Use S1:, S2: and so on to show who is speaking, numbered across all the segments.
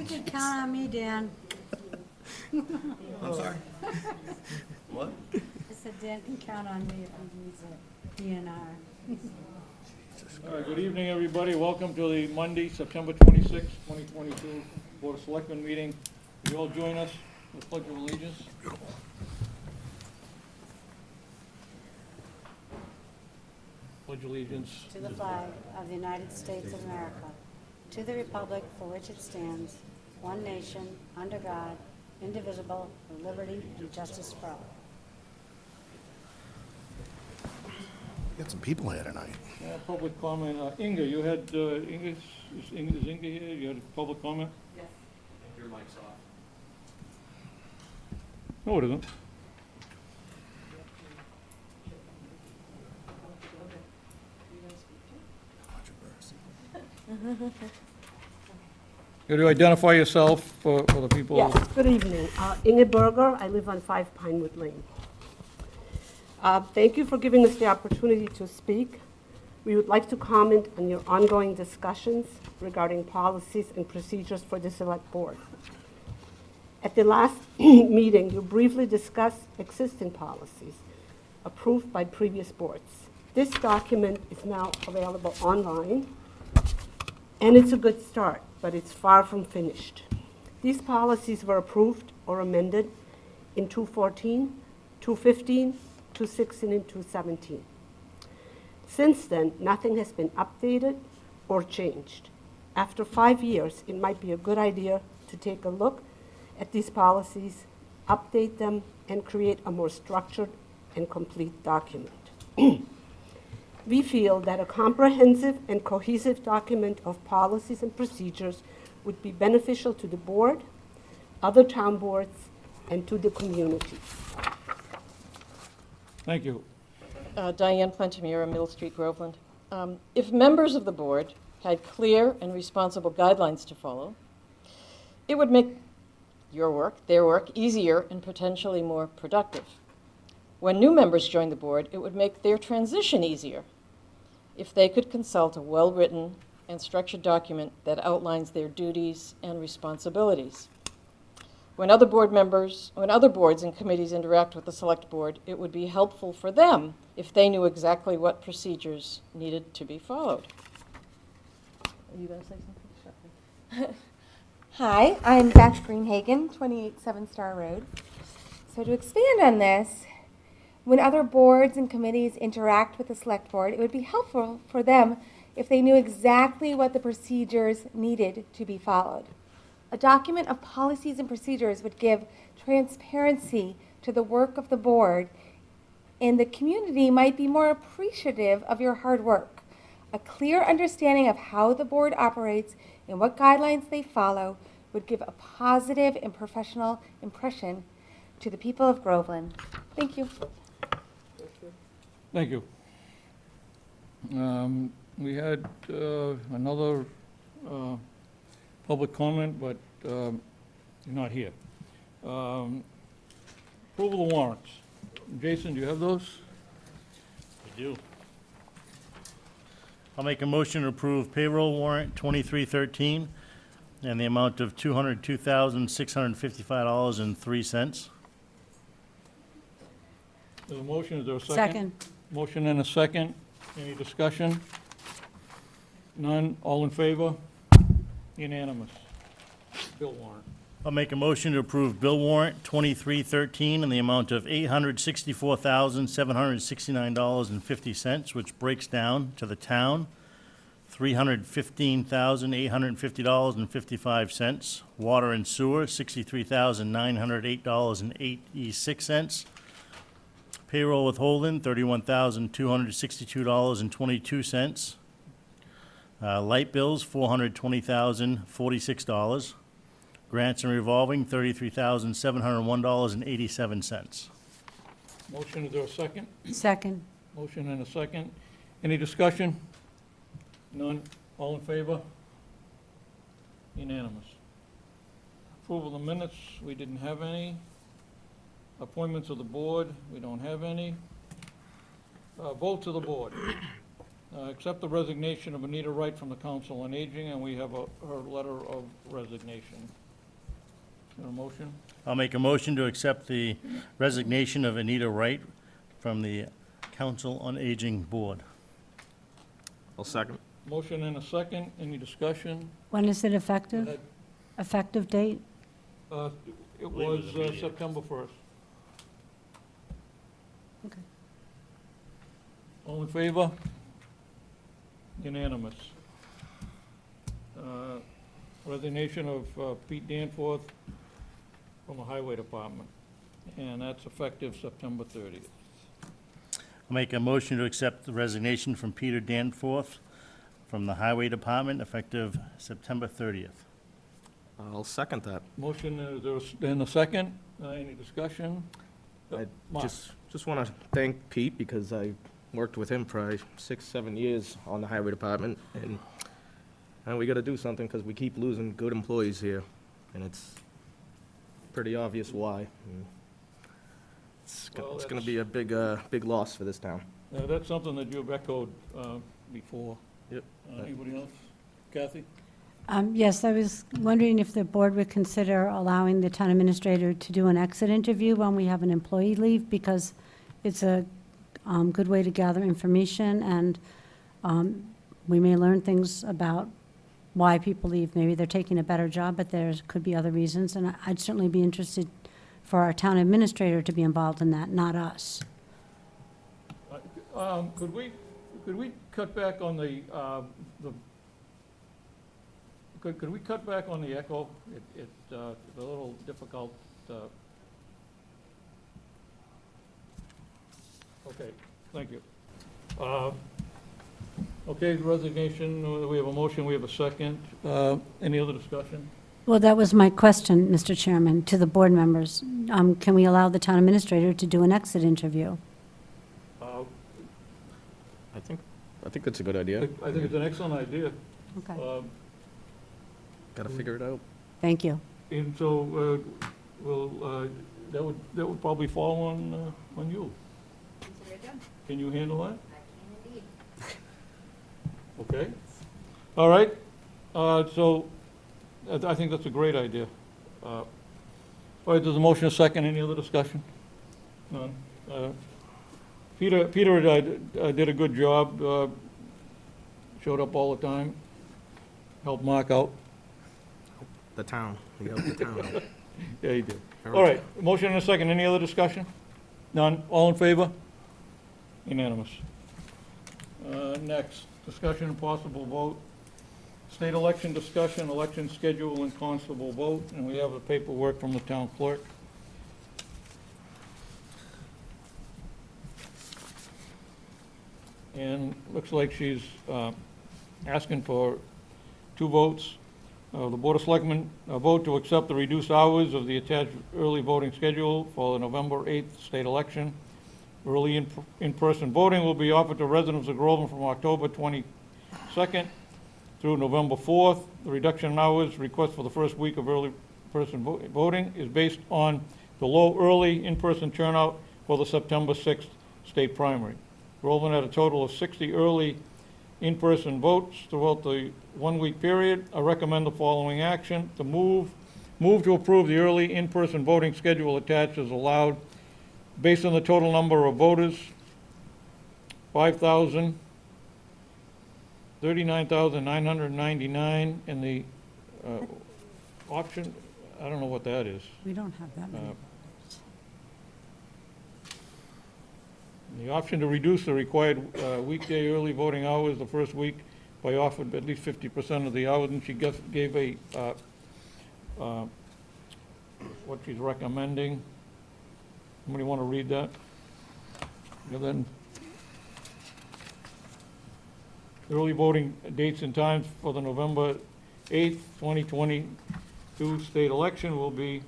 S1: can count on me, Dan.
S2: I'm sorry? What?
S1: I said Dan can count on me if he needs a DNR.
S3: All right, good evening, everybody. Welcome to the Monday, September 26, 2022 Board of Selectmen meeting. Will you all join us with the Pledge of Allegiance? Pledge allegiance.
S1: To the flag of the United States of America, to the republic for which it stands, one nation, under God, indivisible, with liberty and justice for all.
S4: Got some people here tonight.
S3: Public comment. Inga, you had, is Inga here? You had a public comment?
S2: Yes. Your mic's off.
S3: No, it isn't. Could you identify yourself for the people?
S5: Yes, good evening. Inge Berger, I live on 5 Pinewood Lane. Thank you for giving us the opportunity to speak. We would like to comment on your ongoing discussions regarding policies and procedures for the Select Board. At the last meeting, you briefly discussed existing policies approved by previous boards. This document is now available online, and it's a good start, but it's far from finished. These policies were approved or amended in 2014, 2015, 2016, and 2017. Since then, nothing has been updated or changed. After 5 years, it might be a good idea to take a look at these policies, update them, and create a more structured and complete document. We feel that a comprehensive and cohesive document of policies and procedures would be beneficial to the board, other town boards, and to the community.
S3: Thank you.
S6: Diane Plantamura, Middle Street, Groveland. If members of the board had clear and responsible guidelines to follow, it would make your work, their work, easier and potentially more productive. When new members join the board, it would make their transition easier if they could consult a well-written and structured document that outlines their duties and responsibilities. When other boards and committees interact with the Select Board, it would be helpful for them if they knew exactly what procedures needed to be followed. Are you going to say something?
S7: Hi, I'm Beth Greenhagen, 28 7 Star Road. So to expand on this, when other boards and committees interact with the Select Board, it would be helpful for them if they knew exactly what the procedures needed to be followed. A document of policies and procedures would give transparency to the work of the board, and the community might be more appreciative of your hard work. A clear understanding of how the board operates and what guidelines they follow would give a positive and professional impression to the people of Groveland. Thank you.
S3: Thank you. We had another public comment, but you're not here. Approval of warrants. Jason, do you have those?
S8: I do. I'll make a motion to approve payroll warrant 2313 and the amount of $202,655.03.
S3: There's a motion, is there a second?
S1: Second.
S3: Motion and a second. Any discussion? None. All in favor? Unanimous. Bill warrant.
S8: I'll make a motion to approve bill warrant 2313 in the amount of $864,769.50, which breaks down to the town $315,850.55, water and sewer $63,908.86, payroll withholding $31,262.22, light bills $420,046, grants and revolving $33,701.87.
S3: Motion, is there a second?
S1: Second.
S3: Motion and a second. Any discussion? None. All in favor? Unanimous. Approval of the minutes, we didn't have any. Appointments of the board, we don't have any. Vote to the board. Accept the resignation of Anita Wright from the Council on Aging, and we have her letter of resignation. Is there a motion?
S8: I'll make a motion to accept the resignation of Anita Wright from the Council on Aging Board.
S2: I'll second.
S3: Motion and a second. Any discussion?
S1: When is it
S3: Go
S1: effective?
S3: ahead.
S1: Effective date?
S3: It
S8: believe it
S3: was
S8: was immediate.
S3: September 1st.
S1: Okay.
S3: All in favor? Unanimous. Resignation of Pete Danforth from the Highway Department, and that's effective September 30th.
S8: I'll make a motion to accept the resignation from Peter Danforth from the Highway Department effective September 30th.
S2: I'll second that.
S3: Motion, is there a second? Any discussion?
S2: I
S3: Mark?
S2: just want to thank Pete because I worked with him for 6-7 years on the highway department, and we got to do something because we keep losing good employees here, and it's pretty obvious why. And
S3: Well,
S2: it's going
S3: that's-
S2: to be a big loss for this town.
S3: That's something that you've echoed before.
S2: Yep.
S3: Anybody else? Kathy?
S1: Yes, I was wondering if the board would consider allowing the town administrator to do an exit interview when we have an employee leave, because it's a good way to gather information, and we may learn things about why people leave. Maybe they're taking a better job, but there could be other reasons, and I'd certainly be interested for our town administrator to be involved in that, not us.
S3: Could we cut back on the could we cut back on the echo? It's a little difficult. Okay, thank you. Okay, resignation, we have a motion, we have a second. Any other discussion?
S1: Well, that was my question, Mr. Chairman, to the board members. Can we allow the town administrator to do an exit interview?
S2: I think that's a good idea.
S3: I think it's an excellent idea.
S1: Okay,
S2: Got to figure it out.
S1: thank you.
S3: And so, that would probably fall on you. Can you handle that?
S7: I can indeed.
S3: Okay. All right. So I think that's a great idea. All right, there's a motion, a second. Any other discussion? None. Peter did a good job, showed up all the time, helped Mark out.
S2: The town. We help the town.
S3: Yeah, he did. All right, motion and a second. Any other discussion? None. All in favor? Unanimous. Next, discussion and possible vote. State election discussion, election schedule, and constable vote, and we have the paperwork from the town clerk. And looks like she's asking for 2 votes. The Board of Selectmen vote to accept the reduced hours of the attached early voting schedule for the November 8th state election. Early in-person voting will be offered to residents of Groveland from October 22nd through November 4th. The reduction in hours request for the first week of early person voting is based on the low early in-person turnout for the September 6th state primary. Groveland had a total of 60 early in-person votes throughout the 1-week period. I recommend the following action: to move to approve the early in-person voting schedule attached as allowed based on the total number of voters, 39,999, and the option, I don't know what that is.
S1: We don't have that many.
S3: The option to reduce the required weekday early voting hours the first week by offering at least 50% of the hours, and she gave a, what she's recommending. Somebody want to read that? And then, early voting dates and times for the November 8th, 2022 state election will be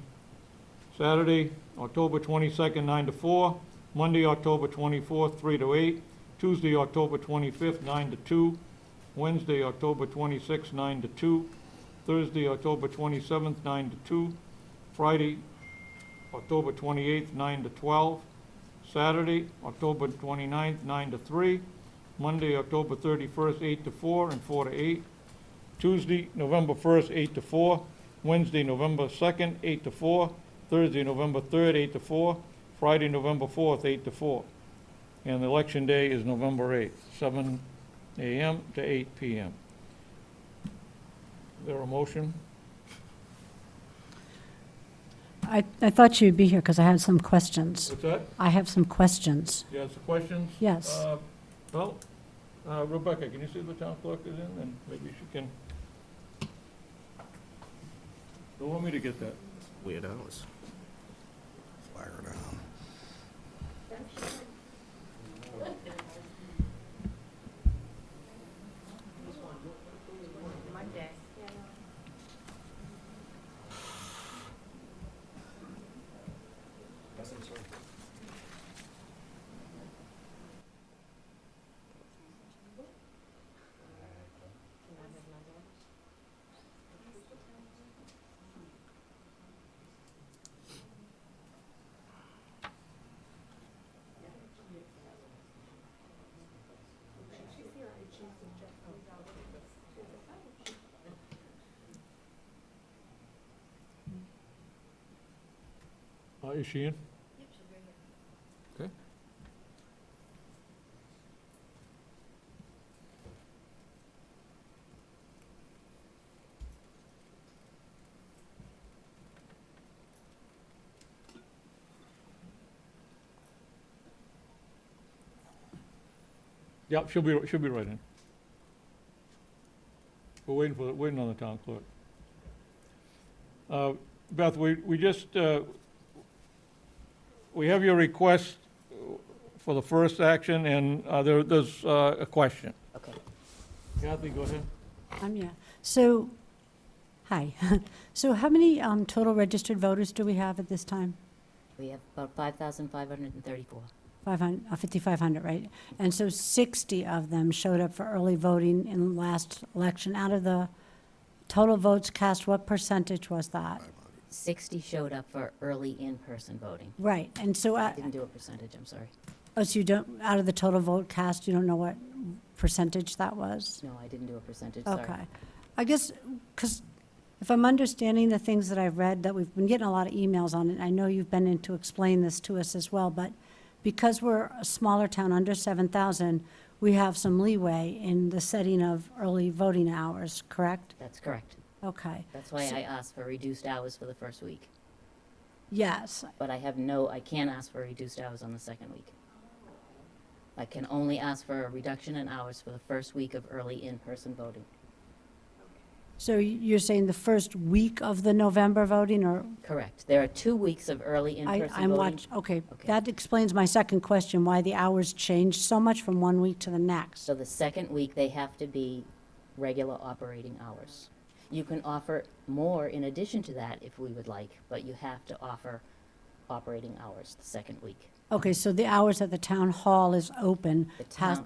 S3: Saturday, October 22nd, 9 to 4, Monday, October 24th, 3 to 8, Tuesday, October 25th, 9 to 2, Wednesday, October 26th, 9 to 2, Thursday, October 27th, 9 to 2, Friday, October 28th, 9 to 12, Saturday, October 29th, 9 to 3, Monday, October 31st, 8 to 4 and 4 to 8. Tuesday, November 1st, 8 to 4. Wednesday, November 2nd, 8 to 4. Thursday, November 3rd, 8 to 4. Friday, November 4th, 8 to 4. And the election day is November 8th, 7 a.m. to 8 p.m. Is there a motion?
S1: I thought you'd be here because I had some questions.
S3: What's that?
S1: I have some questions.
S3: You have some questions?
S1: Yes.
S3: Well, Rebecca, can you see the town clerk is in, and maybe she can? Don't want me to get that.
S2: Weird hours.
S4: Fire down.
S3: Is she in? Okay. Yeah, she'll be right in. We're waiting on the town clerk. Beth, we just, we have your request for the first action, and there's a question.
S9: Okay.
S3: Kathy, go ahead.
S1: Yeah. So, hi. So how many total registered voters do we have at this time?
S9: We have about 5,534.
S1: 5,500, right? And so 60 of them showed up for early voting in the last election. Out of the total votes cast, what percentage was that?
S9: 60 showed up for early in-person voting.
S1: Right, and so,
S9: I didn't do a percentage, I'm sorry.
S1: oh, so you don't, out of the total vote cast, you don't know what percentage that was?
S9: No, I didn't do a percentage, sorry.
S1: Okay. I guess, because if I'm understanding the things that I've read, that we've been getting a lot of emails on it, I know you've been in to explain this to us as well, but because we're a smaller town, under 7,000, we have some leeway in the setting of early voting hours, correct?
S9: That's correct.
S1: Okay.
S9: That's why I asked for reduced hours for the first week.
S1: Yes,
S9: But I can't ask for reduced hours on the second week. I can only ask for a reduction in hours for the first week of early in-person voting.
S1: so you're saying the first week of the November voting, or?
S9: Correct. There are 2 weeks of early in-person
S1: I'm
S9: voting.
S1: okay,
S9: Okay.
S1: that explains my second question, why the hours changed so much from one week to the next.
S9: So the second week, they have to be regular operating hours. You can offer more in addition to that if we would like, but you have to offer operating hours the second week.
S1: Okay, so the hours that the town hall is open,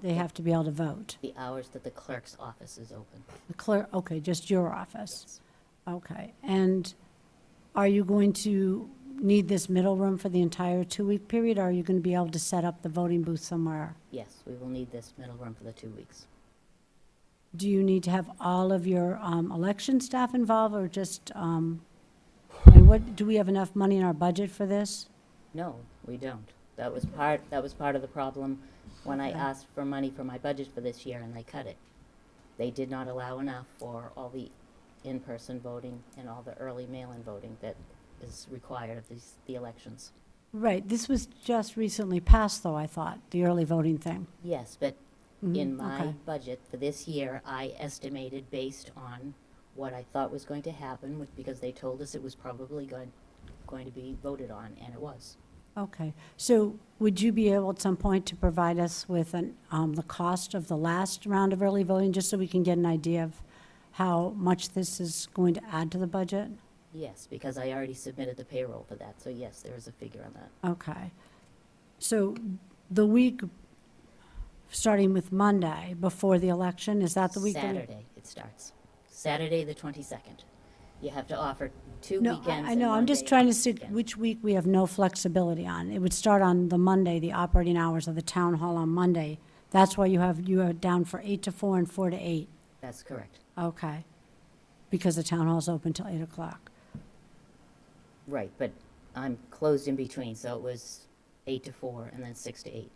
S1: they have to be able to vote.
S9: The hours that the clerk's office is open.
S1: The clerk, okay, just your office. Okay, and are you going to need this middle room for the entire 2-week period, or are you going to be able to set up the voting booth somewhere?
S9: Yes, we will need this middle room for the 2 weeks.
S1: Do you need to have all of your election staff involved, or just, and do we have enough money in our budget for this?
S9: No, we don't. That was part of the problem when I
S1: Okay.
S9: asked for money for my budget for this year and they cut it. They did not allow enough for all the in-person voting and all the early mail-in voting that is required of the elections.
S1: Right, this was just recently passed, though, I thought, the early voting thing.
S9: Yes, but in my
S1: okay.
S9: budget for this year, I estimated based on what I thought was going to happen, because they told us it was probably going to be voted on, and it was.
S1: Okay, so would you be able at some point to provide us with the cost of the last round of early voting, just so we can get an idea of how much this is going to add to the budget?
S9: Yes, because I already submitted the payroll for that, so yes, there is a figure on that.
S1: Okay. So the week starting with Monday before the election, is that the week? that we-
S9: Saturday it starts. Saturday, the 22nd. You have to offer 2
S1: No,
S9: weekends
S1: I
S9: and
S1: know, I'm
S9: one
S1: just
S9: day
S1: trying to
S9: of
S1: see
S9: weekend.
S1: which week we have no flexibility on. It would start on the Monday, the operating hours of the town hall on Monday, That's why you are down for 8 to 4 and 4 to 8.
S9: That's correct.
S1: Okay. Because the town hall's open till 8 o'clock.
S9: Right, but I'm closed in between, so it was 8 to 4 and then 6 to 8.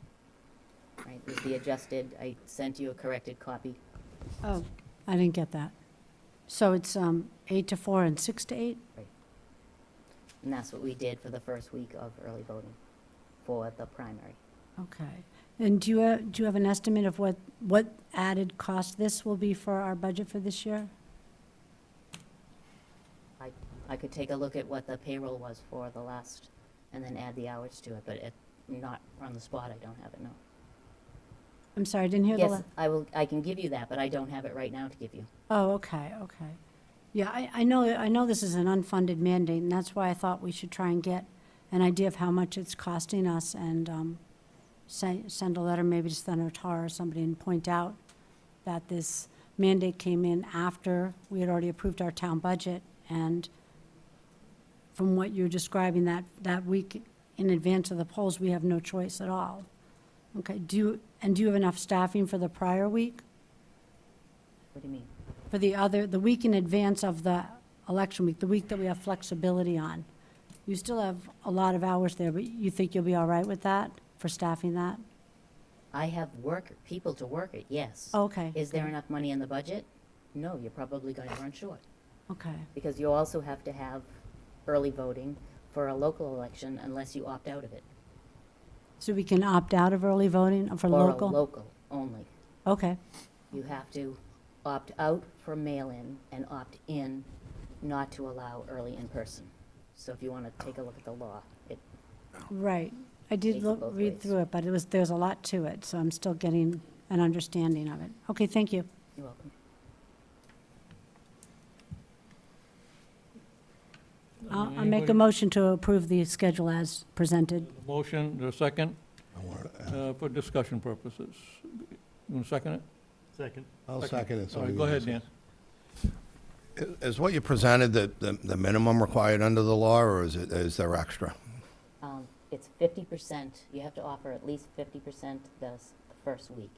S9: Right, with the adjusted, I sent you a corrected copy.
S1: Oh, I didn't get that. So it's 8 to 4 and 6 to 8?
S9: And that's what we did for the first week of early voting for the primary.
S1: Okay. And do you have an estimate of what added cost this will be for our budget for this year?
S9: I could take a look at what the payroll was for the last, and then add the hours to it, but not on the spot, I don't have it, no.
S1: I'm sorry, I didn't hear the
S9: Yes, I can give you that, but I don't have it right now to give you.
S1: Oh, okay. Yeah, I know this is an unfunded mandate, and that's why I thought we should try and get an idea of how much it's costing us and send a letter maybe to Senator Tar or somebody and point out that this mandate came in after we had already approved our town budget. And from what you're describing, that week in advance of the polls, we have no choice at all. Okay, do you have enough staffing for the prior week?
S9: What do you mean?
S1: For the week in advance of the election week, the week that we have flexibility on? You still have a lot of hours there, but you think you'll be all right with that, for staffing that?
S9: I have people to work it, yes.
S1: Okay.
S9: Is there enough money in the budget? No, you're probably going to run short,
S1: Okay,
S9: because you also have to have early voting for a local election unless you opt out of it.
S1: so we can opt out of early voting for
S9: For a
S1: local?
S9: local only.
S1: Okay,
S9: You have to opt out for mail-in and opt in not to allow early in-person. So if you want to take a look at the law,
S1: right. I did
S9: Takes it both
S1: read
S9: ways.
S1: through it, but there's a lot to it, so I'm still getting an understanding of it. Okay, thank you.
S9: you're welcome.
S1: I'll make a
S3: Anybody?
S1: motion to approve the schedule as presented.
S3: Motion, there's a second,
S4: I wanna-
S3: for discussion purposes. You want to second it?
S8: Second.
S4: I'll second it. so
S3: All right,
S4: we
S3: go
S4: can
S3: ahead, Dan.
S4: Is what you presented the minimum required under the law, or is there extra?
S9: It's 50%, you have to offer at least 50% the first week,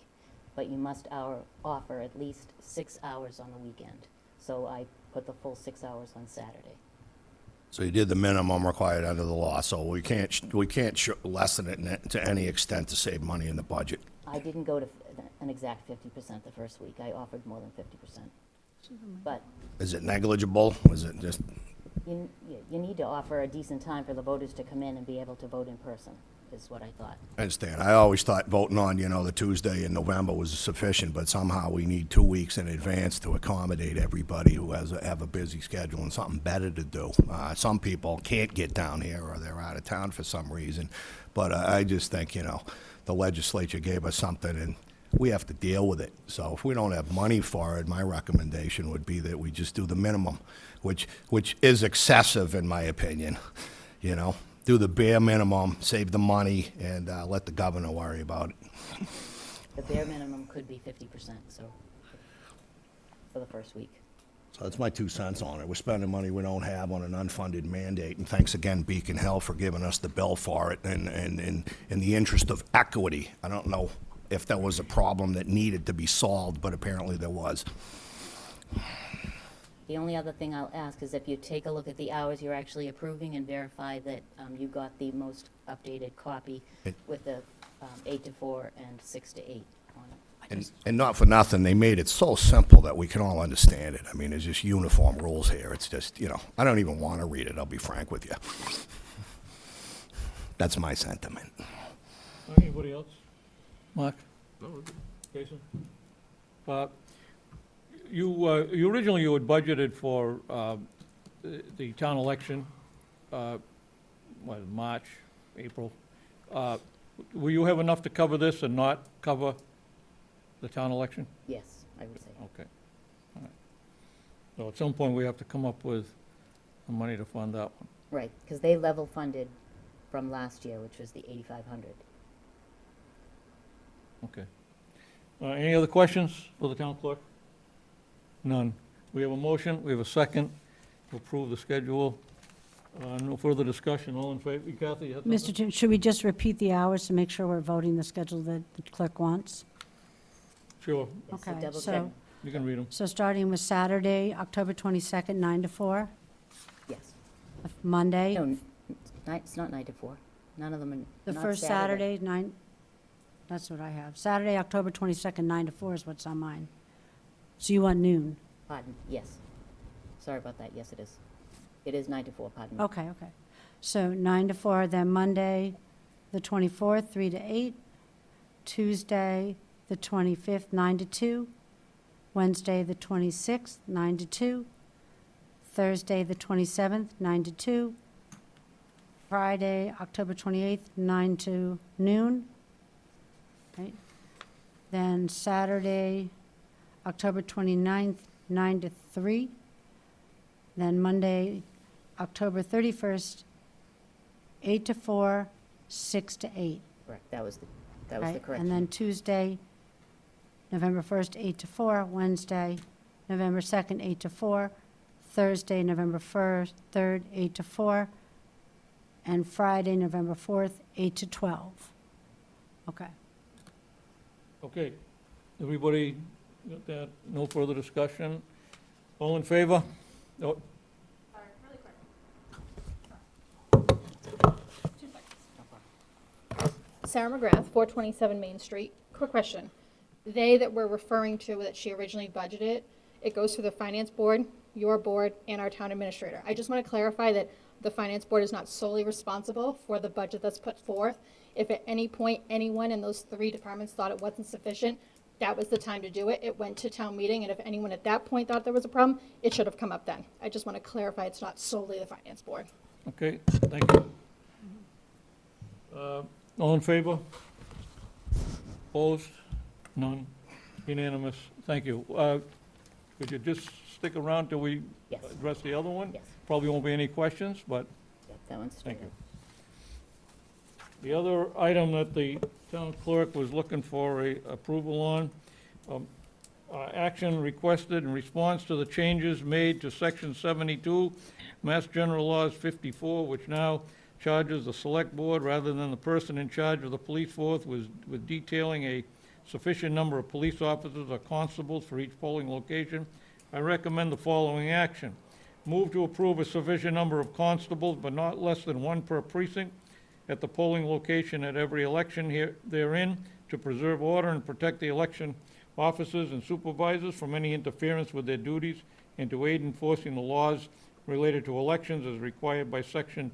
S9: but you must offer at least 6 hours on the weekend. So I put the full 6 hours on Saturday.
S4: So you did the minimum required under the law, so we can't lessen it to any extent to save money in the budget.
S9: I didn't go to an exact 50% the first week, I offered more than 50%. But
S4: Is it negligible? Is it just,
S9: you need to offer a decent time for the voters to come in and be able to vote in person, is what I thought.
S4: I understand. I always thought voting on, the Tuesday in November was sufficient, but somehow we need 2 weeks in advance to accommodate everybody who have a busy schedule and something better to do. Some people can't get down here, or they're out of town for some reason. But I just think, the legislature gave us something, and we have to deal with it. So if we don't have money for it, my recommendation would be that we just do the minimum, which is excessive in my opinion. Do the bare minimum, save the money, and let the governor worry about it.
S9: The bare minimum could be 50%, so, for the first week.
S4: So that's my 2 cents on it. We're spending money we don't have on an unfunded mandate, and thanks again, Beacon Hill, for giving us the bill for it, and in the interest of equity. I don't know if there was a problem that needed to be solved, but apparently there was.
S9: The only other thing I'll ask is if you take a look at the hours you're actually approving and verify that you got the most updated copy with the 8 to 4 and 6 to 8 on it.
S4: And not for nothing, they made it so simple that we can all understand it. I mean, there's just uniform rules here. It's just, I don't even want to read it, I'll be frank with you. That's my sentiment.
S3: Anybody else? Mark?
S2: No, we're good.
S3: Jason? You originally, you had budgeted for the town election, March, April. Will you have enough to cover this and not cover the town election?
S9: Yes, I would say.
S3: Okay. All right. So at some point, we have to come up with the money to fund that one.
S9: Right, because they level funded from last year, which was the 8,500.
S3: Okay. Any other questions for the town clerk? None. We have a motion, we have a second to approve the schedule. No further discussion, all in favor? Kathy, you had something?
S1: Mr. Chair, should we just repeat the hours to make sure we're voting the schedule that the clerk wants?
S3: Sure,
S9: Yes, so
S1: Okay,
S9: double check.
S1: so,
S3: you can read them.
S1: so starting with Saturday, October 22nd, 9 to 4,
S9: Yes.
S1: Monday,
S9: No, it's not 9 to 4. None of them are,
S1: the
S9: not
S1: first Saturday, 9, that's what I have. Saturday, October 22nd, 9 to 4 is what's on mine. So you want noon?
S9: Pardon, yes. Sorry about that, yes, it is. It is 9 to 4, pardon me.
S1: Okay, okay. So 9 to 4, then Monday, the 24th, 3 to 8, Tuesday, the 25th, 9 to 2, Wednesday, the 26th, 9 to 2, Thursday, the 27th, 9 to 2, Friday, October 28th, 9 to noon. Right? Then Saturday, October 29th, 9 to 3. Then Monday, October 31st, 8 to 4, 6 to 8.
S9: Correct, that was the
S1: Right?
S9: correction.
S1: And then Tuesday, November 1st, 8 to 4, Wednesday, November 2nd, 8 to 4, Thursday, November 1st, 3rd, 8 to 4, and Friday, November 4th, 8 to 12. Okay.
S3: Okay, everybody got that? No further discussion? All in favor? Oh,
S10: Sarah McGrath, 427 Main Street. Quick question. They that we're referring to that she originally budgeted, it goes through the finance board, your board, and our town administrator. I just want to clarify that the finance board is not solely responsible for the budget that's put forth. If at any point anyone in those three departments thought it wasn't sufficient, that was the time to do it. It went to town meeting, and if anyone at that point thought there was a problem, it should have come up then. I just want to clarify it's not solely the finance board.
S3: okay, thank you. All in favor? Opposed? None? Unanimous? Thank you. Could you just stick around till we
S9: Yes.
S3: address the other one?
S9: Yes.
S3: Probably won't be any questions, but
S9: Yeah, that one's straight.
S3: thank you. The other item that the town clerk was looking for a approval on, action requested in response to the changes made to Section 72, Mass General Laws 54, which now charges the select board rather than the person in charge of the police force with detailing a sufficient number of police officers or constables for each polling location. I recommend the following action. Move to approve a sufficient number of constables, but not less than one per precinct, at the polling location at every election therein, to preserve order and protect the election officers and supervisors from any interference with their duties, and to aid in enforcing the laws related to elections as required by Section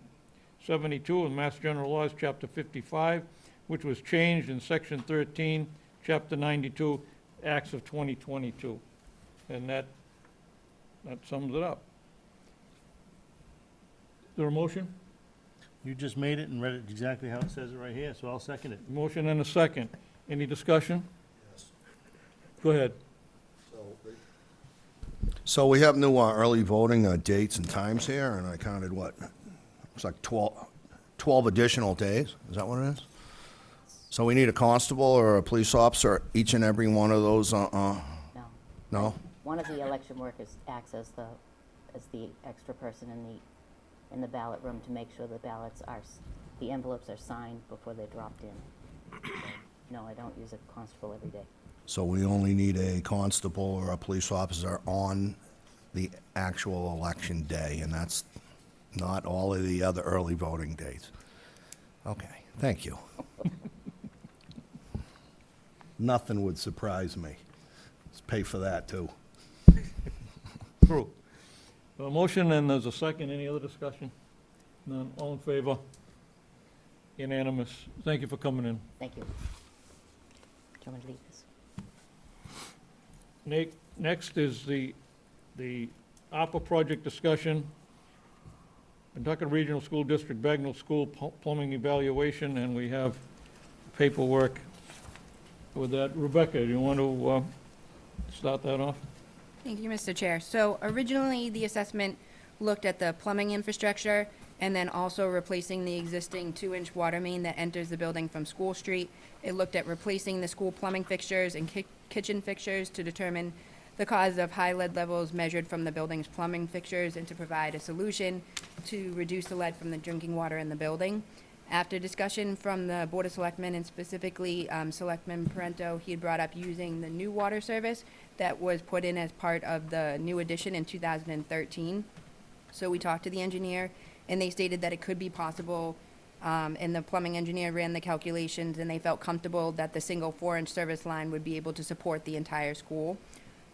S3: 72 of Mass General Laws, Chapter 55, which was changed in Section 13, Chapter 92, Acts of 2022. And that sums it up. Is there a motion?
S8: You just made it and read it exactly how it says it right here, so I'll second it.
S3: Motion and a second. Any discussion? Go ahead.
S4: So we have new early voting dates and times here, and I counted what? It's like 12 additional days. Is that what it is? So we need a constable or a police officer each and every one of those,
S9: No.
S4: no?
S9: One of the election workers acts as the extra person in the ballot room to make sure the envelopes are signed before they're dropped in. So, no, I don't use a constable every day.
S4: So we only need a constable or a police officer on the actual election day, and that's not all of the other early voting dates. Okay, thank you. Nothing would surprise me. Let's pay for that, too.
S3: True. A motion and there's a second. Any other discussion? None. All in favor? Unanimous. Thank you for coming in.
S9: Thank you. Do you want me to leave this?
S3: Next is the ARPA project discussion. Kentucky Regional School District Bagnell School plumbing evaluation, and we have paperwork with that. Rebecca, do you want to start that off?
S11: Thank you, Mr. Chair. So originally, the assessment looked at the plumbing infrastructure and then also replacing the existing 2-inch water main that enters the building from School Street. It looked at replacing the school plumbing fixtures and kitchen fixtures to determine the cause of high lead levels measured from the building's plumbing fixtures and to provide a solution to reduce the lead from the drinking water in the building. After discussion from the Board of Selectmen, and specifically Selectman Parento, he had brought up using the new water service that was put in as part of the new addition in 2013. So we talked to the engineer, and they stated that it could be possible, and the plumbing engineer ran the calculations, and they felt comfortable that the single 4-inch service line would be able to support the entire school.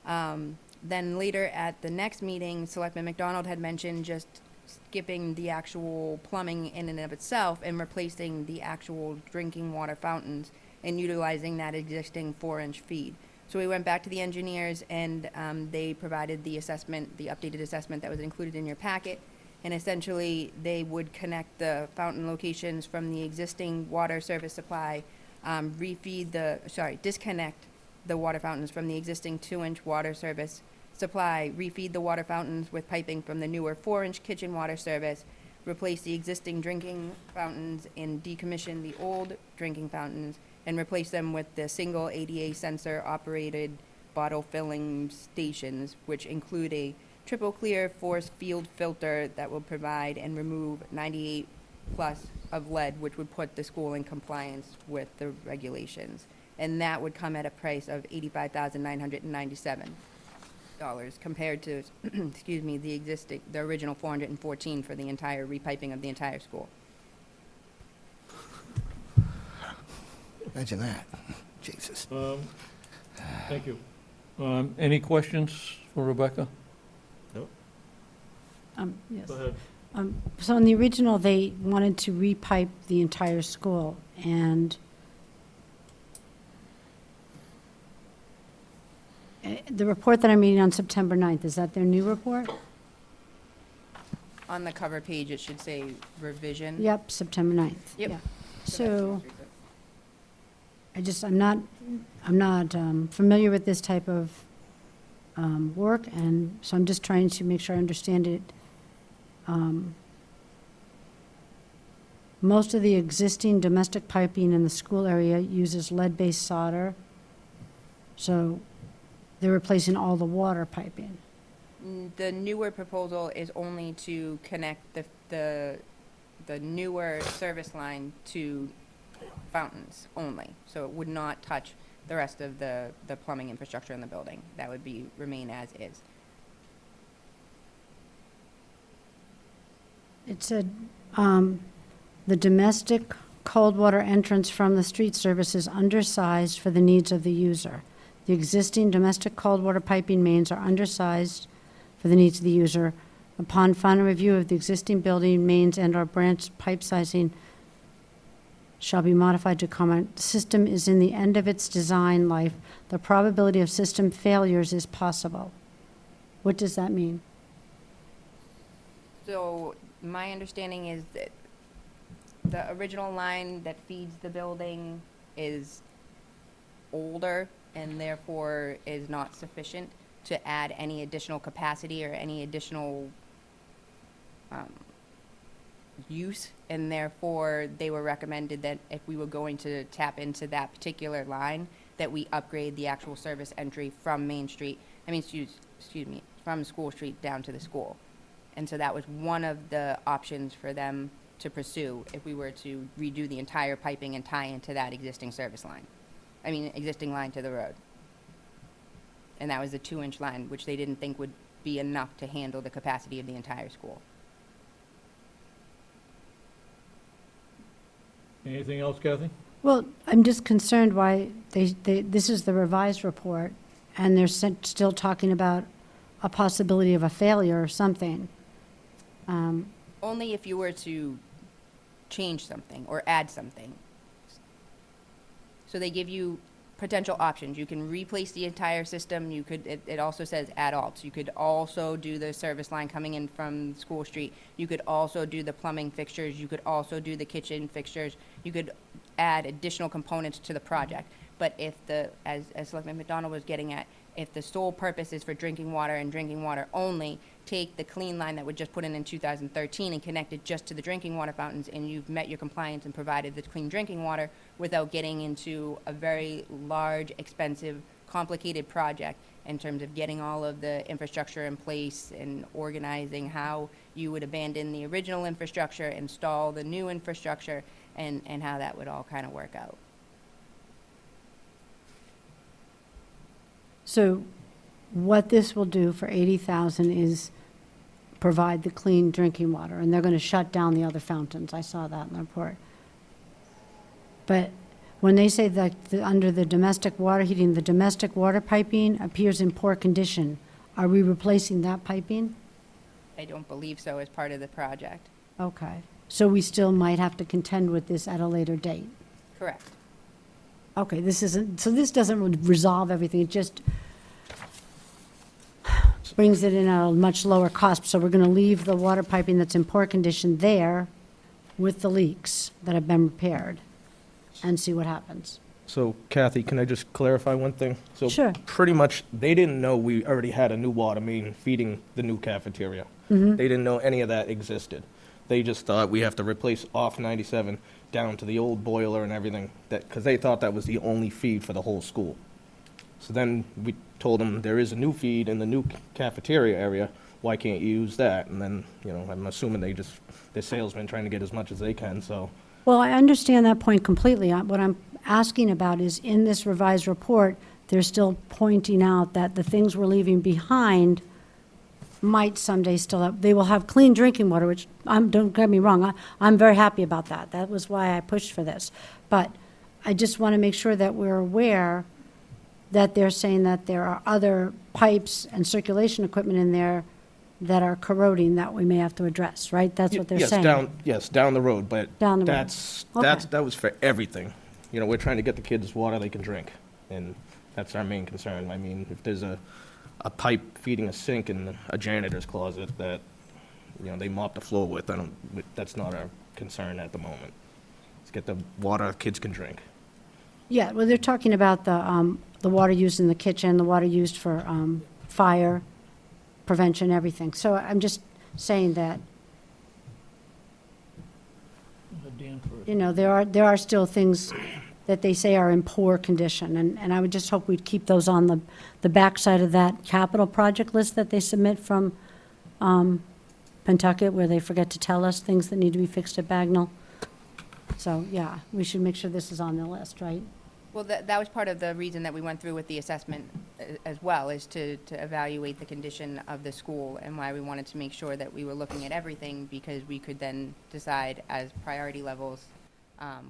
S11: Then later at the next meeting, Selectman McDonald had mentioned just skipping the actual plumbing in and of itself and replacing the actual drinking water fountains and utilizing that existing 4-inch feed. So we went back to the engineers, and they provided the assessment, the updated assessment that was included in your packet. And essentially, they would connect the fountain locations from the existing water service supply, disconnect the water fountains from the existing 2-inch water service supply, refeed the water fountains with piping from the newer 4-inch kitchen water service, replace the existing drinking fountains and decommission the old drinking fountains, and replace them with the single ADA sensor-operated bottle filling stations, which include a triple clear force field filter that will provide and remove 98 plus of lead, which would put the school in compliance with the regulations. And that would come at a price of $85,997 compared to, the original $414 for the entire repiping of the entire school.
S4: Imagine that. Jesus.
S3: Thank you. Any questions for Rebecca?
S1: Yes.
S3: Go ahead.
S1: So in the original, they wanted to repipe the entire school, and the report that I'm reading on September 9th, is that their new report?
S11: On the cover page, it should say revision.
S1: Yep, September 9th.
S11: Yep.
S1: Yeah.
S11: that's
S1: So
S11: the most recent.
S1: I'm not familiar with this type of work, and so I'm just trying to make sure I understand it. Most of the existing domestic piping in the school area uses lead-based solder, so they're replacing all the water piping.
S11: The newer proposal is only to connect the newer service line to fountains only. So it would not touch the rest of the plumbing infrastructure in the building. That would remain as is.
S1: It said, the domestic cold water entrance from the street service is undersized for the needs of the user. The existing domestic cold water piping mains are undersized for the needs of the user. Upon final review of the existing building mains and/or branch pipe sizing shall be modified to accommodate. The system is in the end of its design life. The probability of system failures is possible. What does that mean?
S11: So my understanding is that the original line that feeds the building is older and therefore is not sufficient to add any additional capacity or any additional use, and therefore they were recommended that if we were going to tap into that particular line, that we upgrade the actual service entry from Main Street, from School Street down to the school. And so that was one of the options for them to pursue if we were to redo the entire piping and tie into that existing existing line to the road. And that was the 2-inch line, which they didn't think would be enough to handle the capacity of the entire school.
S3: Anything else, Kathy?
S1: Well, I'm just concerned why this is the revised report, and they're still talking about a possibility of a failure or something.
S11: Only if you were to change something or add something. So they give you potential options. You can replace the entire system. You could, it also says add alts. You could also do the service line coming in from School Street. You could also do the plumbing fixtures. You could also do the kitchen fixtures. You could add additional components to the project. But if as Selectman McDonald was getting at, if the sole purpose is for drinking water and drinking water only, take the clean line that was just put in 2013 and connect it just to the drinking water fountains, and you've met your compliance and provided the clean drinking water without getting into a very large, expensive, complicated project in terms of getting all of the infrastructure in place and organizing how you would abandon the original infrastructure, install the new infrastructure, and how that would all kind of work out.
S1: So what this will do for 80,000 is provide the clean drinking water, and they're going to shut down the other fountains. I saw that in the report. But when they say that under the domestic water heating, the domestic water piping appears in poor condition, are we replacing that piping?
S11: I don't believe so as part of the project.
S1: Okay. So we still might have to contend with this at a later date?
S11: Correct.
S1: Okay, so this doesn't resolve everything, it just brings it in at a much lower cost. So we're going to leave the water piping that's in poor condition there with the leaks that have been repaired and see what happens.
S2: So Kathy, can I just clarify one thing? So
S1: Sure.
S2: pretty much, they didn't know we already had a new water main feeding the new cafeteria.
S1: Mm-hmm.
S2: They didn't know any of that existed. They just thought we have to replace off 97 down to the old boiler and everything, because they thought that was the only feed for the whole school. So then we told them there is a new feed in the new cafeteria area. Why can't you use that? And then, I'm assuming they're salesmen trying to get as much as they can, so.
S1: Well, I understand that point completely. What I'm asking about is, in this revised report, they're still pointing out that the things we're leaving behind might someday still have, they will have clean drinking water, which, don't get me wrong, I'm very happy about that. That was why I pushed for this. But I just want to make sure that we're aware that they're saying that there are other pipes and circulation equipment in there that are corroding that we may have to address, right? That's what they're
S2: Yes,
S1: saying.
S2: down the road, but
S1: Down the road.
S2: that was for everything. We're trying to get the kids water they can drink, and that's our main concern. I mean, if there's a pipe feeding a sink in a janitor's closet that, they mop the floor with, that's not our concern at the moment. Let's get the water kids can drink.
S1: Yeah, well, they're talking about the water used in the kitchen, the water used for fire prevention, everything. So I'm just saying that,
S3: Dan first.
S1: there are still things that they say are in poor condition, and I would just hope we'd keep those on the backside of that capital project list that they submit from Pentucket, where they forget to tell us things that need to be fixed at Bagnell. So, yeah, we should make sure this is on the list, right?
S11: Well, that was part of the reason that we went through with the assessment as well, is to evaluate the condition of the school, and why we wanted to make sure that we were looking at everything, because we could then decide as priority levels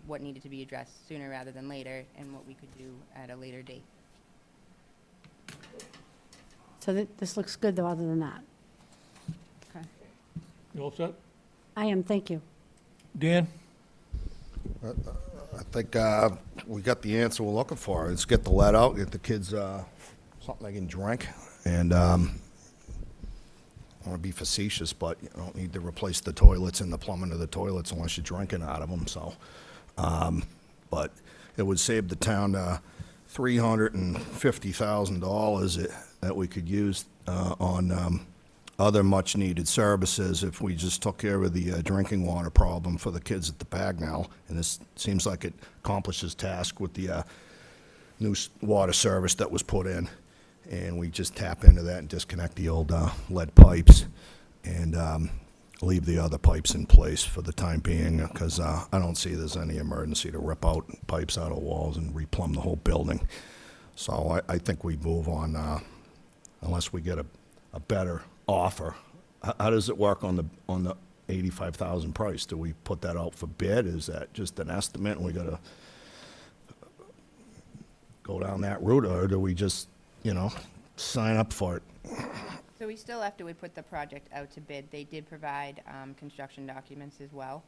S11: what needed to be addressed sooner rather than later, and what we could do at a later date.
S1: So this looks good, though, other than that. Okay.
S3: You all set?
S1: I am, thank you.
S3: Dan?
S4: I think we got the answer we're looking for. Let's get the lead out, get the kids something they can drink. And I don't want to be facetious, but you don't need to replace the toilets and the plumbing of the toilets unless you're drinking out of them. So, but it would save the town $350,000 that we could use on other much-needed services if we just took care of the drinking water problem for the kids at the Bagnell. And this seems like it accomplishes task with the new water service that was put in. And we just tap into that and disconnect the old lead pipes and leave the other pipes in place for the time being, because I don't see there's any emergency to rip out pipes out of walls and replumb the whole building. So I think we move on unless we get a better offer. How does it work on the 85,000 price? Do we put that out for bid? Is that just an estimate and we got to go down that route, or do we just, sign up for it?
S11: So we still, after we put the project out to bid, they did provide construction documents as well.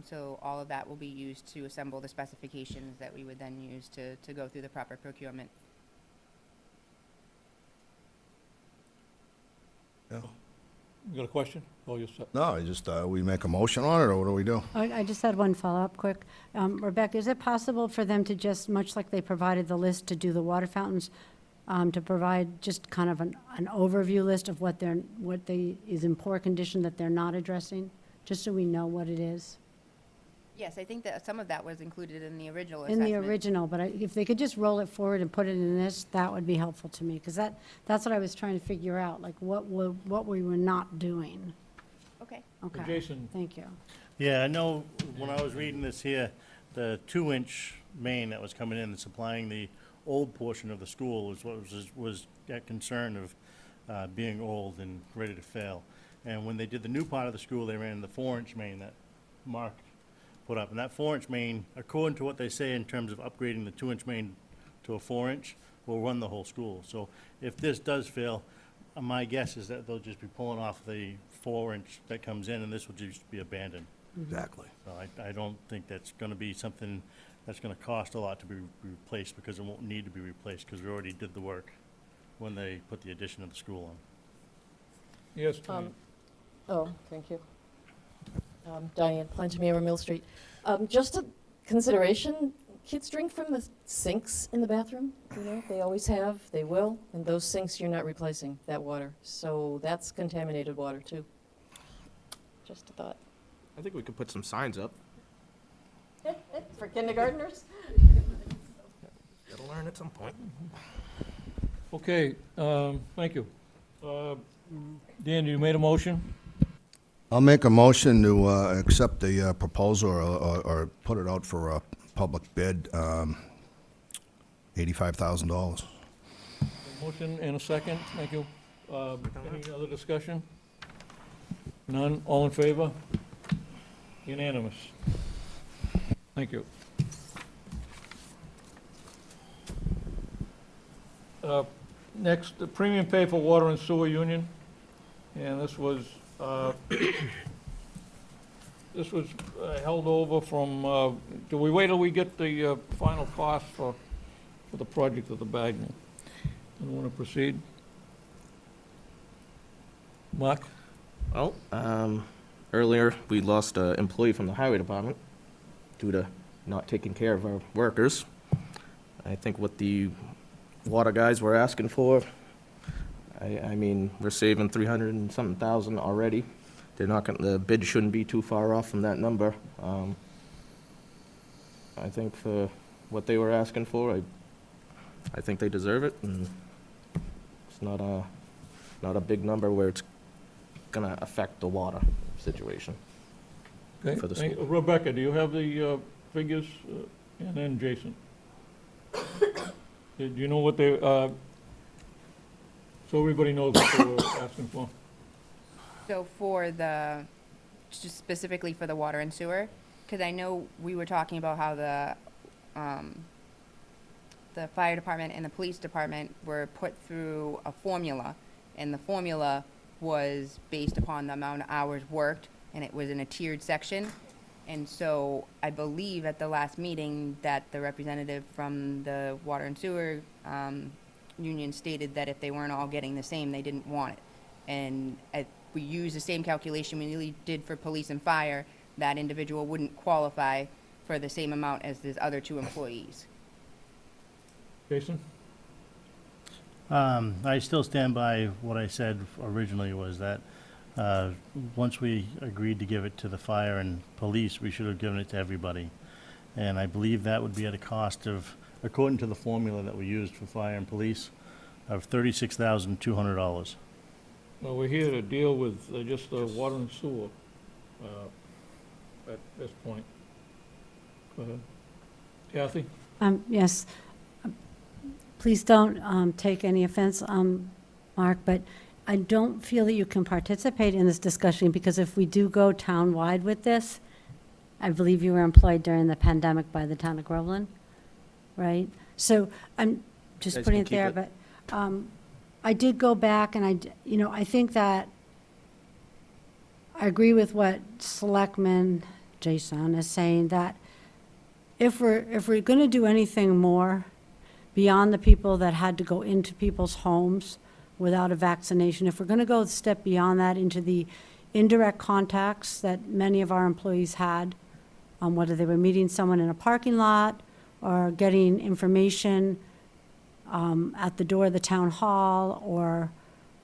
S11: So all of that will be used to assemble the specifications that we would then use to go through the proper procurement.
S4: Yeah.
S3: You got a question? Oh, you're set.
S4: No, we make a motion on it, or what do we do?
S1: I just had one follow-up quick. Rebecca, is it possible for them to just, much like they provided the list to do the water fountains, to provide just kind of an overview list of what is in poor condition that they're not addressing, just so we know what it is?
S11: Yes, I think that some of that was included in the original
S1: In
S11: assessment.
S1: the original, but if they could just roll it forward and put it in this, that would be helpful to me, because that's what I was trying to figure out, like what we were not doing.
S11: Okay.
S1: Okay.
S3: Jason.
S1: Thank you.
S8: Yeah, I know, when I was reading this here, the 2-inch main that was coming in and supplying the old portion of the school was that concern of being old and ready to fail. And when they did the new part of the school, they ran the 4-inch main that Mark put up. And that 4-inch main, according to what they say in terms of upgrading the 2-inch main to a 4-inch, will run the whole school. So if this does fail, my guess is that they'll just be pulling off the 4-inch that comes in, and this will just be abandoned.
S4: Exactly.
S8: So I don't think that's gonna be something that's gonna cost a lot to be replaced, because it won't need to be replaced, because we already did the work when they put the addition of the school on.
S3: Yes, Diane.
S6: Oh, thank you. Diane, Plantamira, Mill Street. Just a consideration, kids drink from the sinks in the bathroom, you know, they always have, they will, and those sinks, you're not replacing that water. So that's contaminated water, too. Just a thought.
S2: I think we could put some signs up.
S6: For kindergartners?
S2: Gotta learn at some point.
S3: Okay, thank you. Dan, you made a motion?
S4: I'll make a motion to accept the proposal or put it out for a public bid, $85,000.
S3: Motion and a second, thank you. Any other discussion? None, all in favor? Unanimous. Thank you. Next, the premium pay for water and sewer union, and this was held over from, do we wait till we get the final cost for the project of the Bagnell? You want to proceed? Mark?
S2: Well, earlier, we lost an employee from the highway department due to not taking care of our workers. I think what the water guys were asking for, I mean, we're saving 300 and something thousand already. They're not gonna, the bid shouldn't be too far off from that number. I think for what they were asking for, I think they deserve it, and it's not a big number where it's gonna affect the water situation.
S3: Okay,
S2: For the
S3: thank-
S2: school.
S3: Rebecca, do you have the figures? And then Jason. Do you know what they, so everybody knows what they were asking for?
S11: So for just specifically for the water and sewer, because I know we were talking about how the fire department and the police department were put through a formula, and the formula was based upon the amount of hours worked, and it was in a tiered section. And so I believe at the last meeting that the representative from the water and sewer union stated that if they weren't all getting the same, they didn't want it. And if we use the same calculation we really did for police and fire, that individual wouldn't qualify for the same amount as his other two employees.
S3: Jason?
S8: I still stand by what I said originally, was that once we agreed to give it to the fire and police, we should have given it to everybody. And I believe that would be at a cost of, according to the formula that we used for fire and police, of $36,200.
S3: Well, we're here to deal with just the water and sewer at this point. Go ahead. Kathy?
S1: Yes. Please don't take any offense, Mark, but I don't feel that you can participate in this discussion, because if we do go town-wide with this, I believe you were employed during the pandemic by the town of Groveland, right? So I'm just
S2: Guys
S1: putting
S2: can
S1: it there,
S2: keep
S1: but I did go back, and I think that I agree with what Selectman Jason is saying, that if we're going to do anything more beyond the people that had to go into people's homes without a vaccination, if we're going to go a step beyond that into the indirect contacts that many of our employees had, whether they were meeting someone in a parking lot or getting information at the door of the town hall, or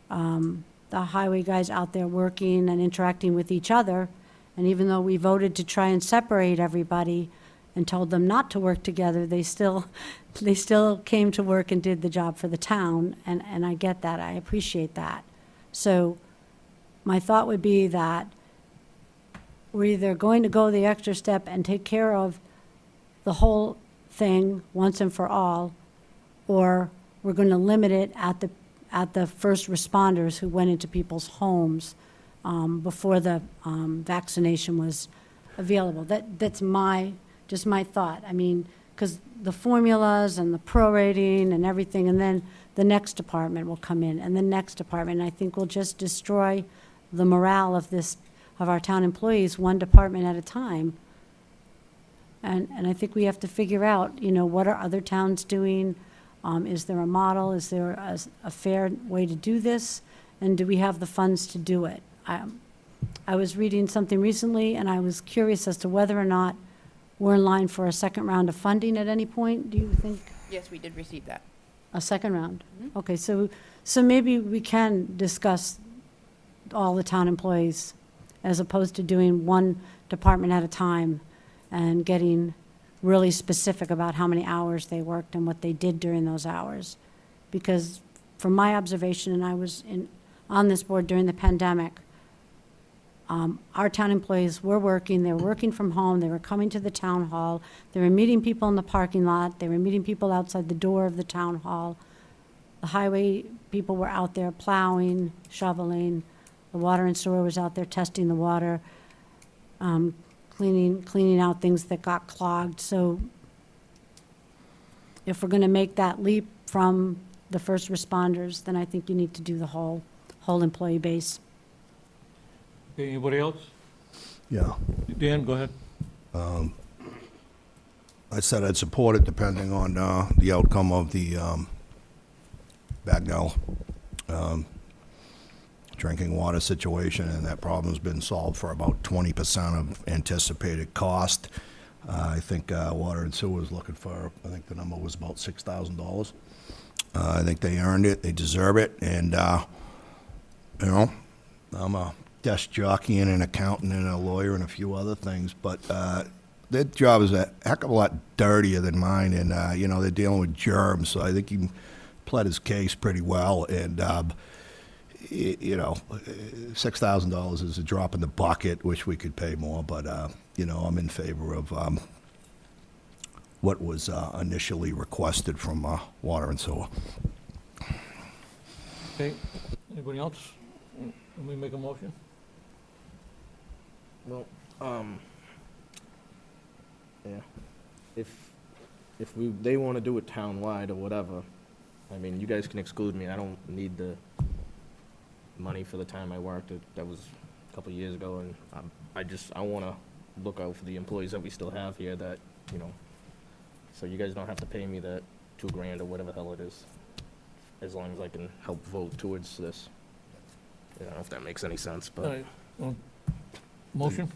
S1: the highway guys out there working and interacting with each other. And even though we voted to try and separate everybody and told them not to work together, they still came to work and did the job for the town, and I get that, I appreciate that. So my thought would be that we're either going to go the extra step and take care of the whole thing once and for all, or we're going to limit it at the first responders who went into people's homes before the vaccination was available. That's just my thought. I mean, because the formulas and the prorating and everything, and then the next department will come in, and the next department, and I think we'll just destroy the morale of our town employees, one department at a time. And I think we have to figure out, what are other towns doing? Is there a model? Is there a fair way to do this? And do we have the funds to do it? I was reading something recently, and I was curious as to whether or not we're in line for a second round of funding at any point. Do you think
S11: Yes, we did receive that.
S1: a second round? Okay, so maybe we can discuss all the town employees as opposed to doing one department at a time and getting really specific about how many hours they worked and what they did during those hours. Because from my observation, and I was on this board during the pandemic, our town employees were working, they were working from home, they were coming to the town hall, they were meeting people in the parking lot, they were meeting people outside the door of the town hall. The highway people were out there plowing, shoveling, the water and sewer was out there testing the water, cleaning out things that got clogged. So if we're gonna make that leap from the first responders, then I think you need to do the whole employee base.
S3: Okay, anybody else?
S4: Yeah.
S3: Dan, go ahead.
S4: I said I'd support it depending on the outcome of the Bagnell drinking water situation, and that problem's been solved for about 20% of anticipated cost. I think Water and Sewer was looking for, I think the number was about $6,000. I think they earned it, they deserve it, and, I'm a desk jockey and an accountant and a lawyer and a few other things, but their job is a heck of a lot dirtier than mine, and, they're dealing with germs, so I think he pled his case pretty well, and, $6,000 is a drop in the bucket. Wish we could pay more, but, I'm in favor of what was initially requested from Water and Sewer.
S3: Okay, anybody else? Let me make a motion.
S2: Well, yeah, if they want to do it townwide or whatever, I mean, you guys can exclude me. I don't need the money for the time I worked. That was a couple of years ago, and I want to look out for the employees that we still have here that, so you guys don't have to pay me that $2,000 or whatever the hell it is, as long as I can help vote towards this. I don't know if that makes any sense,
S3: All
S2: but
S3: right, motion?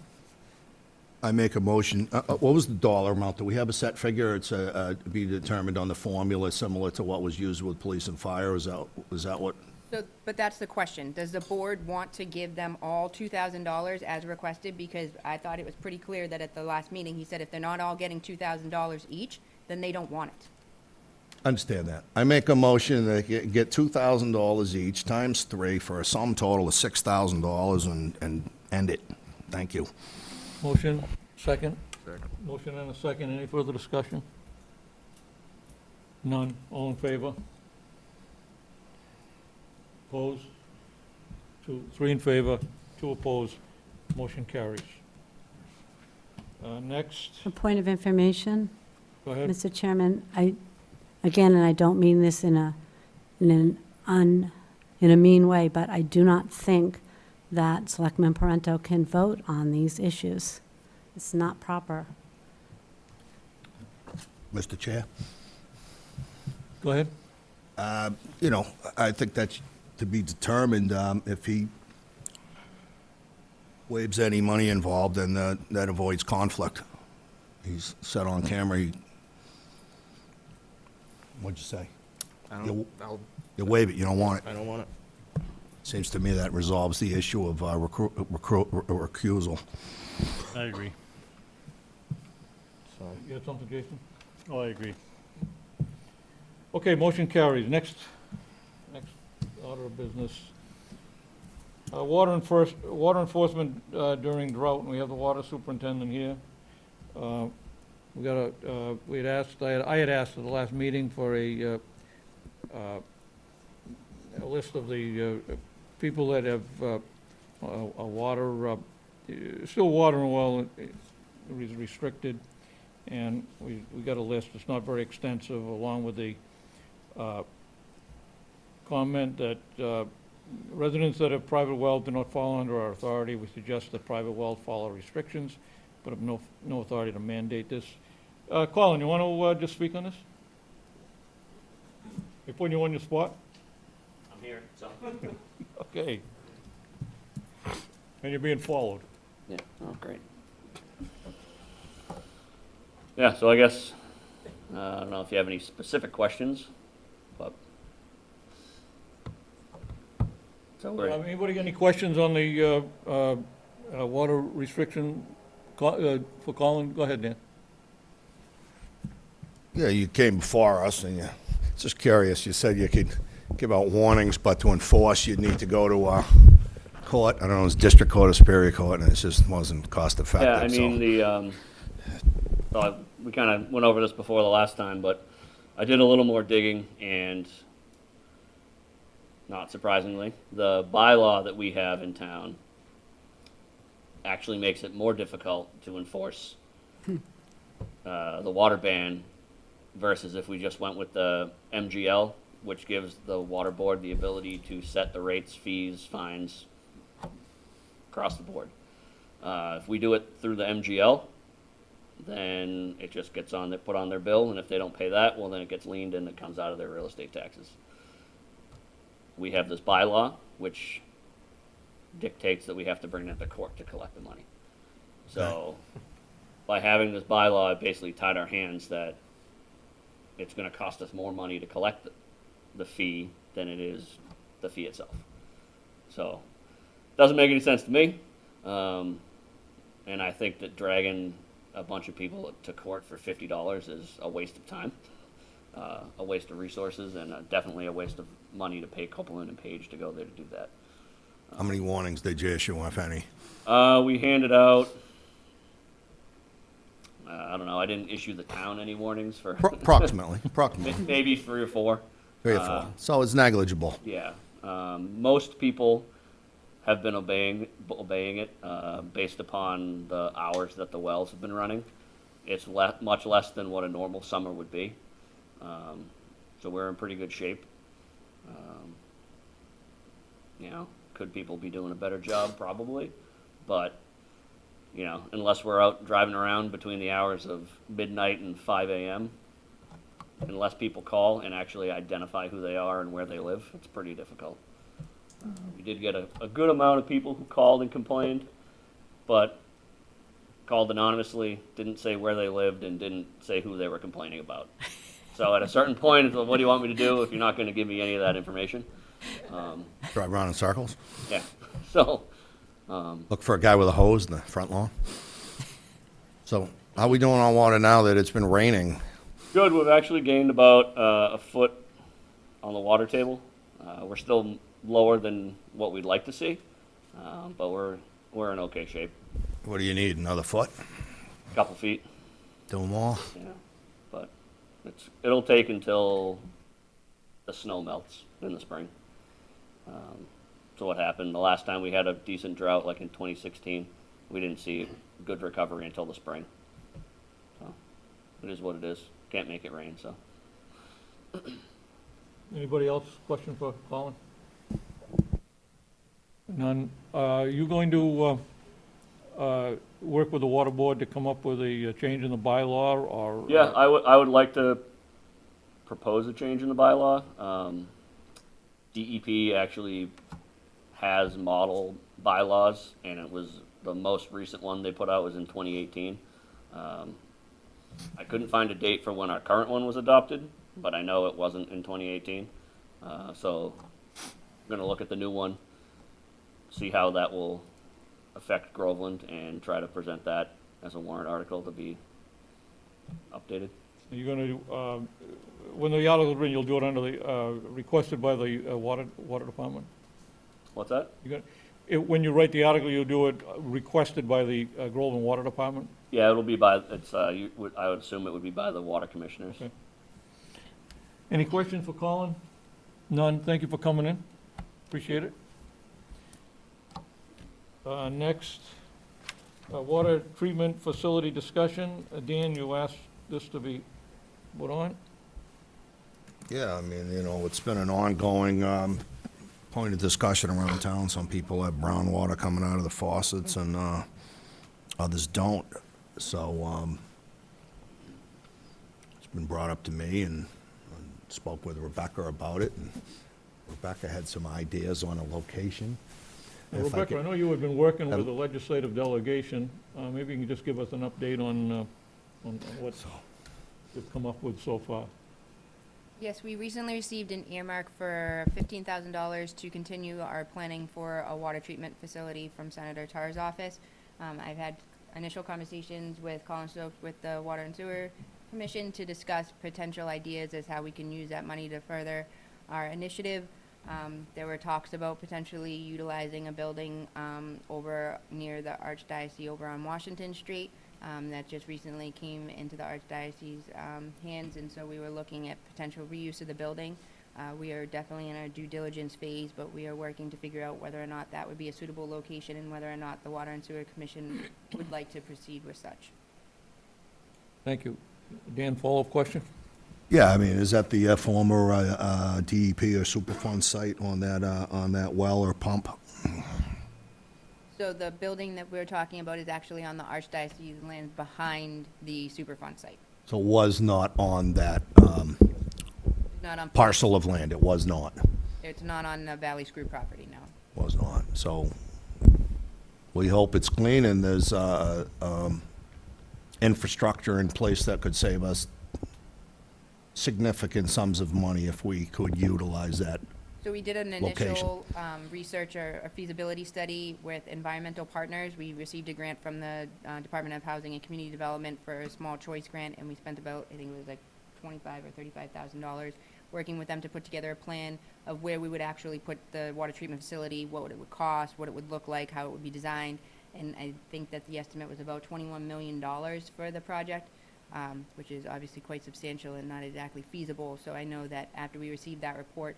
S4: I make a motion, what was the dollar amount? Do we have a set figure? It's to be determined on the formula similar to what was used with police and fire? Is that what?
S11: So, but that's the question. Does the board want to give them all $2,000 as requested? Because I thought it was pretty clear that at the last meeting, he said if they're not all getting $2,000 each, then they don't want it.
S4: Understand that. I make a motion that get $2,000 each times 3 for a sum total of $6,000 and end it. Thank you.
S3: Motion, second?
S2: Second.
S3: Motion and a second. Any further discussion? None. All in favor? Opposed? 3 in favor, 2 opposed. Motion carries. Next,
S1: A point of information,
S3: go ahead.
S1: Mr. Chairman, again, and I don't mean this in a mean way, but I do not think that Selectman Parento can vote on these issues. It's not proper.
S4: Mr. Chair?
S3: Go ahead.
S4: I think that's to be determined. If he waives any money involved, then that avoids conflict. He's said on camera, what'd you say? You waive it, you don't want it.
S2: I don't want it.
S4: Seems to me that resolves the issue of recusal.
S8: I agree.
S2: So,
S3: You had something, Jason?
S8: Oh, I agree.
S3: Okay, motion carries. Next order of business. Water enforcement during drought, and we have the water superintendent here. We got we had asked, I had asked at the last meeting for a list of the people that have a water, still water and well is restricted, and we got a list. It's not very extensive, along with the comment that residents that have private well do not fall under our authority. We suggest that private wells follow restrictions, but have no authority to mandate this. Colin, you want to just speak on this? They putting you on your spot?
S12: I'm here, so.
S3: Okay. And you're being followed.
S12: Yeah, oh, great. Yeah, so I guess, I don't know if you have any specific questions, but. So we're,
S3: Anybody got any questions on the water restriction for Colin? Go ahead, Dan.
S4: Yeah, you came before us, and you, just curious, you said you could give out warnings, but to enforce, you'd need to go to court, I don't know, it was district court or superior court, and it just wasn't cost effective.
S12: yeah, I mean,
S4: so.
S12: we kind of went over this before the last time, but I did a little more digging, and not surprisingly, the bylaw that we have in town actually makes it more difficult to enforce the water ban versus if we just went with the MGL, which gives the water board the ability to set the rates, fees, fines across the board. If we do it through the MGL, then it just gets put on their bill, and if they don't pay that, well, then it gets leaned and it comes out of their real estate taxes. We have this bylaw, which dictates that we have to bring that to court to collect the money. So by having this bylaw, it basically tied our hands that it's going to cost us more money to collect the fee than it is the fee itself. So it doesn't make any sense to me. And I think that dragging a bunch of people to court for $50 is a waste of time, a waste of resources, and definitely a waste of money to pay Copeland and Page to go there to do that.
S4: How many warnings did you issue, if any?
S12: We handed out, I don't know, I didn't issue the town any warnings for
S4: Approximately.
S12: maybe 3 or 4.
S4: 3 or 4. So it's negligible.
S12: Yeah. Most people have been obeying it based upon the hours that the wells have been running. It's much less than what a normal summer would be. So we're in pretty good shape. You know, could people be doing a better job? Probably. But, you know, unless we're out driving around between the hours of midnight and 5 a.m., unless people call and actually identify who they are and where they live, it's pretty difficult. We did get a good amount of people who called and complained, but called anonymously, didn't say where they lived, and didn't say who they were complaining about. So at a certain point, it's like, what do you want me to do if you're not going to give me any of that information?
S4: Drive around in circles?
S12: Yeah. So.
S4: Look for a guy with a hose in the front lawn. So how are we doing on water now that it's been raining?
S12: Good. We've actually gained about a foot on the water table. We're still lower than what we'd like to see, but we're in okay shape.
S4: What do you need, another foot?
S12: A couple feet.
S4: 2 more?
S12: Yeah, but it'll take until the snow melts in the spring. So what happened the last time we had a decent drought, like in 2016, we didn't see good recovery until the spring. So it is what it is. Can't make it rain, so.
S3: Anybody else question for Colin? None. Are you going to work with the water board to come up with a change in the bylaw, or?
S12: Yeah, I would like to propose a change in the bylaw. DEP actually has model bylaws, and it was the most recent one they put out was in 2018. I couldn't find a date for when our current one was adopted, but I know it wasn't in 2018. So I'm going to look at the new one, see how that will affect Groveland, and try to present that as a warrant article to be updated.
S3: Are you going to, when the article is written, you'll do it under the, requested by the water department?
S12: What's that?
S3: When you write the article, you'll do it requested by the Groveland Water Department?
S12: Yeah, it'll be by, it's, I would assume it would be by the water commissioners.
S3: Okay. Any questions for Colin? None. Thank you for coming in. Appreciate it. Next, water treatment facility discussion. Dan, you asked this to be put on?
S4: Yeah, I mean, you know, it's been an ongoing point of discussion around town. Some people have brown water coming out of the faucets and others don't. So it's been brought up to me, and I spoke with Rebecca about it, and Rebecca had some ideas on a location. If I
S3: Rebecca,
S4: could-
S3: I know you have been working with the legislative delegation. Maybe you can just give us an update on what you've come up with so far.
S11: Yes, we recently received an earmark for $15,000 to continue our planning for a water treatment facility from Senator Tarr's office. I've had initial conversations with Colin Stokes with the Water and Sewer Commission to discuss potential ideas as how we can use that money to further our initiative. There were talks about potentially utilizing a building over near the Archdiocese over on Washington Street. That just recently came into the Archdiocese hands, and so we were looking at potential reuse of the building. We are definitely in our due diligence phase, but we are working to figure out whether or not that would be a suitable location and whether or not the Water and Sewer Commission would like to proceed with such.
S3: Thank you. Dan, follow-up question?
S4: Yeah, I mean, is that the former DEP or Superfund site on that well or pump?
S11: So the building that we're talking about is actually on the Archdiocese lands behind the Superfund site.
S4: So it was not on that
S11: Not on
S4: parcel of land, it was not.
S11: It's not on the Valley Screw property, no.
S4: Was not. So we hope it's clean and there's infrastructure in place that could save us significant sums of money if we could utilize that.
S11: So we did an
S4: Location.
S11: initial research or a feasibility study with environmental partners. We received a grant from the Department of Housing and Community Development for a small choice grant, and we spent about, I think it was like $25,000 or $35,000 working with them to put together a plan of where we would actually put the water treatment facility, what it would cost, what it would look like, how it would be designed. And I think that the estimate was about $21 million for the project, which is obviously quite substantial and not exactly feasible. So I know that after we received that report,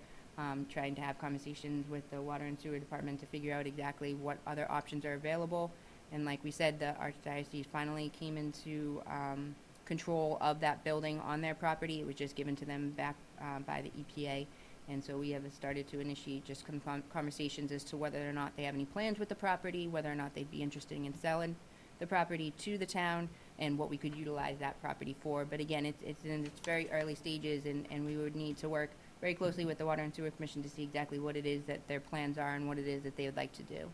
S11: trying to have conversations with the Water and Sewer Department to figure out exactly what other options are available. And like we said, the Archdiocese finally came into control of that building on their property. It was just given to them back by the EPA. And so we have started to initiate just conversations as to whether or not they have any plans with the property, whether or not they'd be interested in selling the property to the town, and what we could utilize that property for. But again, it's in its very early stages, and we would need to work very closely with the Water and Sewer Commission to see exactly what it is that their plans are and what it is that they would like to do.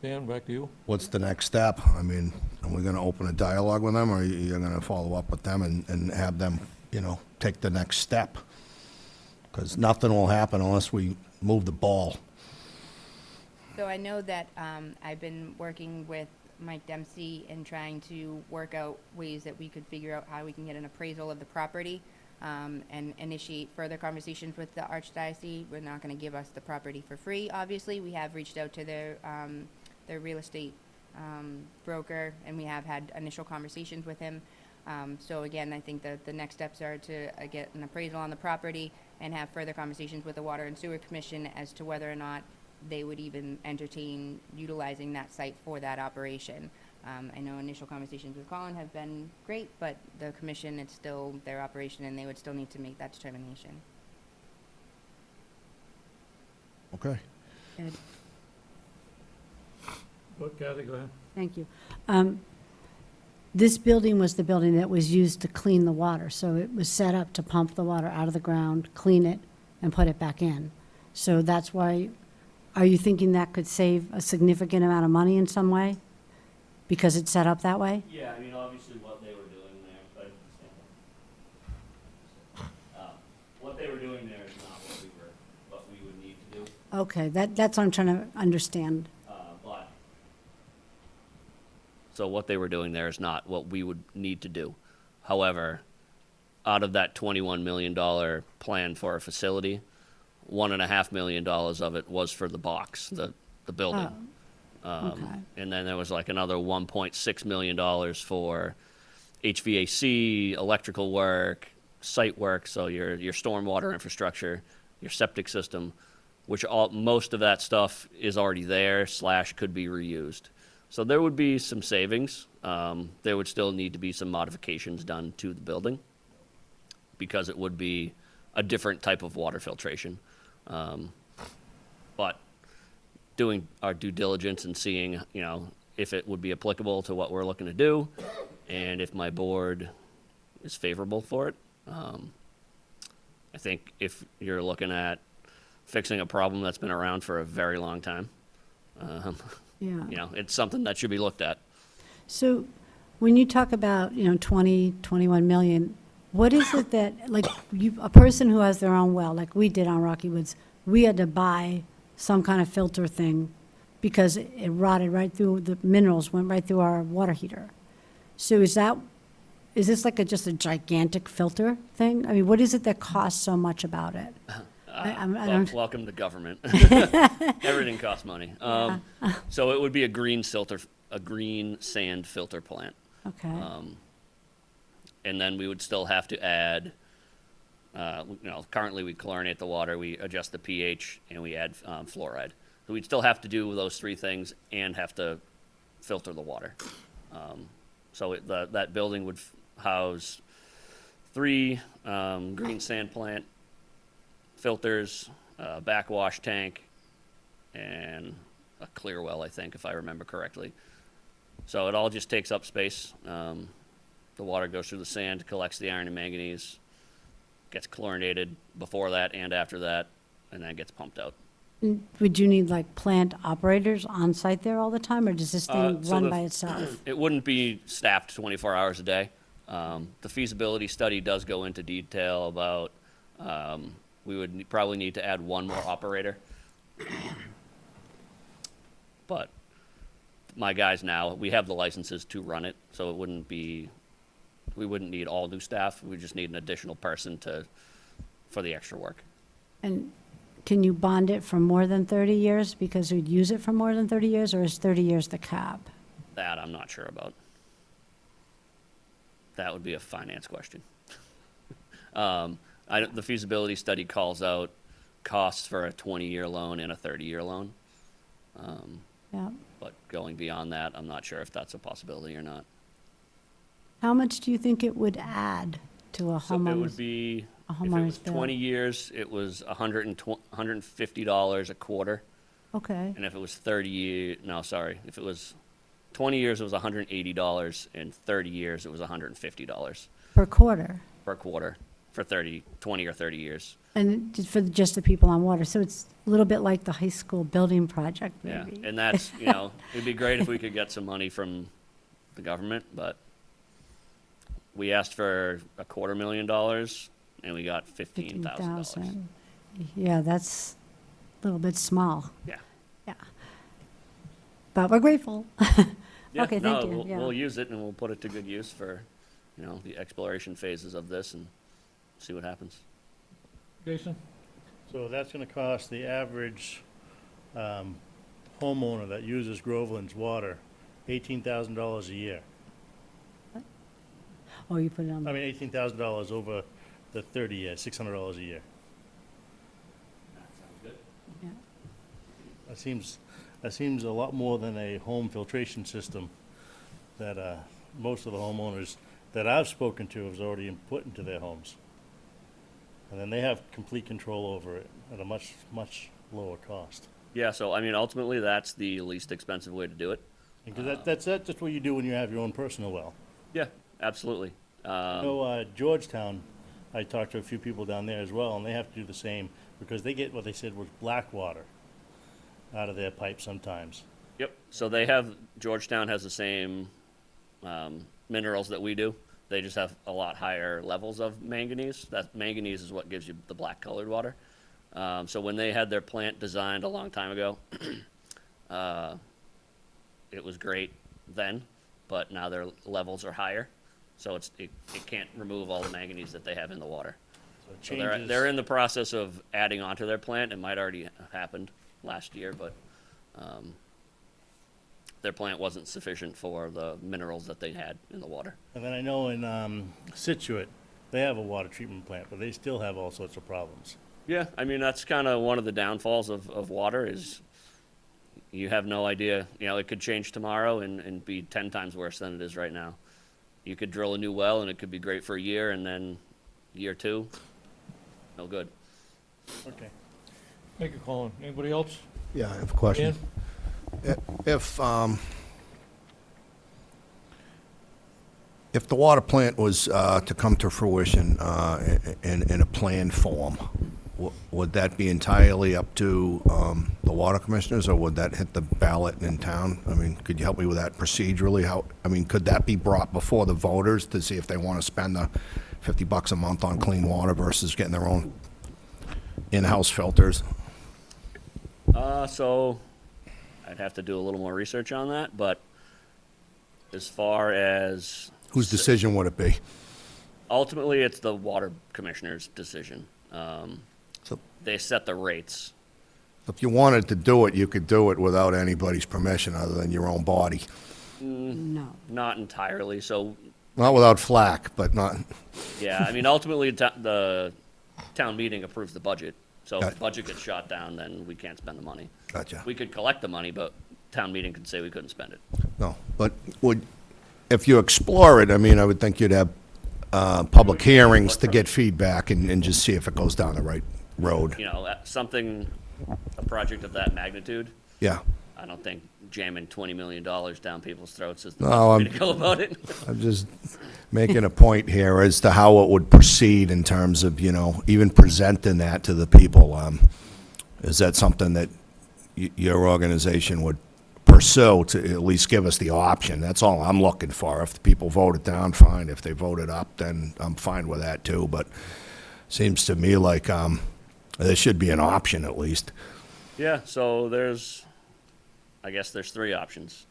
S3: Dan, back to you.
S4: What's the next step? I mean, are we gonna open a dialogue with them, or you're gonna follow up with them and have them, you know, take the next step? Because nothing will happen unless we move the ball.
S11: So I know that I've been working with Mike Dempsey and trying to work out ways that we could figure out how we can get an appraisal of the property and initiate further conversations with the Archdiocese. We're not going to give us the property for free, obviously. We have reached out to their real estate broker, and we have had initial conversations with him. So again, I think that the next steps are to get an appraisal on the property and have further conversations with the Water and Sewer Commission as to whether or not they would even entertain utilizing that site for that operation. I know initial conversations with Colin have been great, but the commission, it's still their operation, and they would still need to make that determination.
S4: Okay.
S1: Ed,
S3: Good, Kathy, go ahead.
S1: thank you. This building was the building that was used to clean the water, so it was set up to pump the water out of the ground, clean it, and put it back in. So that's why, are you thinking that could save a significant amount of money in some way? Because it's set up that way?
S12: Yeah, I mean, obviously what they were doing there, what they were doing there is not what we would need to do.
S1: Okay, that's what I'm trying to understand.
S12: So what they were doing there is not what we would need to do. However, out of that $21 million plan for a facility, $1.5 million of it was for the box, the building.
S1: Okay.
S12: And then there was like another $1.6 million for HVAC, electrical work, site work, so your stormwater infrastructure, your septic system, which most of that stuff is already there / could be reused. So there would be some savings. There would still need to be some modifications done to the building because it would be a different type of water filtration. But doing our due diligence and seeing, if it would be applicable to what we're looking to do, and if my board is favorable for it. I think if you're looking at fixing a problem that's been around for a very long time,
S1: Yeah.
S12: it's something that should be looked at.
S1: So when you talk about, 20, 21 million, what is it that, like, a person who has their own well, like we did on Rocky Woods, we had to buy some kind of filter thing because it rotted right through, the minerals went right through our water heater. So is this like just a gigantic filter thing? I mean, what is it that costs so much about it? I don't.
S12: Welcome to government. Everything costs money. So it would be a green sand filter plant.
S1: Okay.
S12: And then we would still have to add, currently we chlorinate the water, we adjust the pH, and we add fluoride. So we'd still have to do those three things and have to filter the water. So that building would house 3 green sand plant filters, a backwash tank, and a clear well, I think, if I remember correctly. So it all just takes up space. The water goes through the sand, collects the iron and manganese, gets chlorinated before that and after that, and then gets pumped out.
S1: Would you need like plant operators on site there all the time, or does this thing
S12: So
S1: run by itself?
S12: It wouldn't be staffed 24 hours a day. The feasibility study does go into detail about we would probably need to add one more operator. But my guys now, we have the licenses to run it, so we wouldn't need all new staff. We just need an additional person for the extra work.
S1: And can you bond it for more than 30 years because we'd use it for more than 30 years, or is 30 years the cap?
S12: That I'm not sure about. That would be a finance question. The feasibility study calls out costs for a 20-year loan and a 30-year loan.
S1: Yeah.
S12: But going beyond that, I'm not sure if that's a possibility or not.
S1: How much do you think it would add to a
S12: So it
S1: homeowner's?
S12: would be,
S1: a
S12: if it
S1: homeowner's
S12: was
S1: bill?
S12: 20 years, it was $150 a quarter.
S1: Okay,
S12: And if it was 30 years, no, sorry. If it was 20 years, it was $180, and 30 years, it was $150
S1: per quarter,
S12: per quarter for 20 or 30 years.
S1: and for just the people on water. So it's a little bit like the high school building project,
S12: Yeah,
S1: maybe.
S12: and that's, it'd be great if we could get some money from the government, but we asked for $250,000 and we got $15,000.
S1: 15,000. Yeah, that's a little bit small.
S12: Yeah.
S1: Yeah. But we're grateful.
S12: Yeah,
S1: Okay,
S12: no,
S1: thank you. Yeah.
S12: we'll use it and we'll put it to good use for, the exploration phases of this and see what happens.
S3: Jason?
S8: So that's gonna cost the average homeowner that uses Groveland's water $18,000 a year.
S1: Oh, you put it on.
S8: I mean, $18,000 over the 30 years, $600 a year.
S1: Yeah.
S8: That seems a lot more than a home filtration system that most of the homeowners that I've spoken to have already put into their homes. And then they have complete control over it at a much, much lower cost.
S12: Yeah, so ultimately that's the least expensive way to do it.
S8: Because that's just what you do when you have your own personal well.
S12: Yeah, absolutely.
S8: Georgetown, I talked to a few people down there as well, and they have to do the same because they get what they said was black water out of their pipe sometimes.
S12: Yep. So Georgetown has the same minerals that we do. They just have a lot higher levels of manganese. That manganese is what gives you the black colored water. So when they had their plant designed a long time ago, it was great then, but now their levels are higher. So it can't remove all the manganese that they have in the water.
S8: So
S12: So they're
S8: changes,
S12: in the process of adding onto their plant. It might already have happened last year, but their plant wasn't sufficient for the minerals that they had in the water.
S8: and then I know in Situate, they have a water treatment plant, but they still have all sorts of problems.
S12: Yeah, I mean, that's kind of one of the downfalls of water is you have no idea. You know, it could change tomorrow and be 10 times worse than it is right now. You could drill a new well and it could be great for a year, and then year two, no good.
S8: Okay.
S3: Thank you, Colin. Anybody else?
S4: Yeah, I have a question. If the water plant was to come to fruition in a planned form, would that be entirely up to the water commissioners, or would that hit the ballot in town? I mean, could you help me with that procedurally? Could that be brought before the voters to see if they want to spend the $50 a month on clean water versus getting their own in-house filters?
S12: So I'd have to do a little more research on that, but as far as
S4: Whose decision would it be?
S12: ultimately, it's the water commissioner's decision.
S4: So
S12: They set the rates.
S4: if you wanted to do it, you could do it without anybody's permission other than your own body.
S1: No.
S12: Not entirely, so,
S4: Not without flack, but not,
S12: yeah, I mean, ultimately, the town meeting approves the budget. So if
S4: Got
S12: the
S4: it.
S12: budget gets shot down, then we can't spend the money.
S4: gotcha.
S12: We could collect the money, but town meeting could say we couldn't spend it.
S4: No, but if you explore it, I would think you'd have public hearings to get feedback and just see if it goes down the right road.
S12: You know, a project of that magnitude,
S4: Yeah.
S12: I don't think jamming $20 million down people's throats is the
S4: No,
S12: best way
S4: I'm-
S12: to go about it.
S4: I'm just making a point here as to how it would proceed in terms of, even presenting that to the people. Is that something that your organization would pursue to at least give us the option? That's all I'm looking for. If the people vote it down, fine. If they vote it up, then I'm fine with that too. But seems to me like there should be an option at least.
S12: Yeah, so I guess there's three options.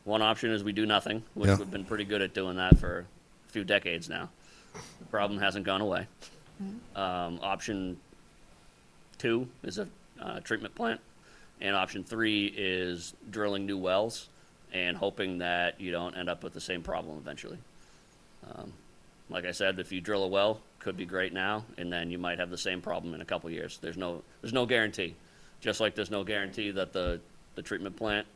S12: One option is we do nothing, which
S4: Yeah.
S12: we've been pretty good at doing that for a few decades now. The problem hasn't gone away. Option 2 is a treatment plant, and option 3 is drilling new wells and hoping that you don't end up with the same problem eventually. Like I said, if you drill a well, could be great now, and then you might have the same problem in a couple years. There's no guarantee. Just like there's no guarantee that the treatment plant,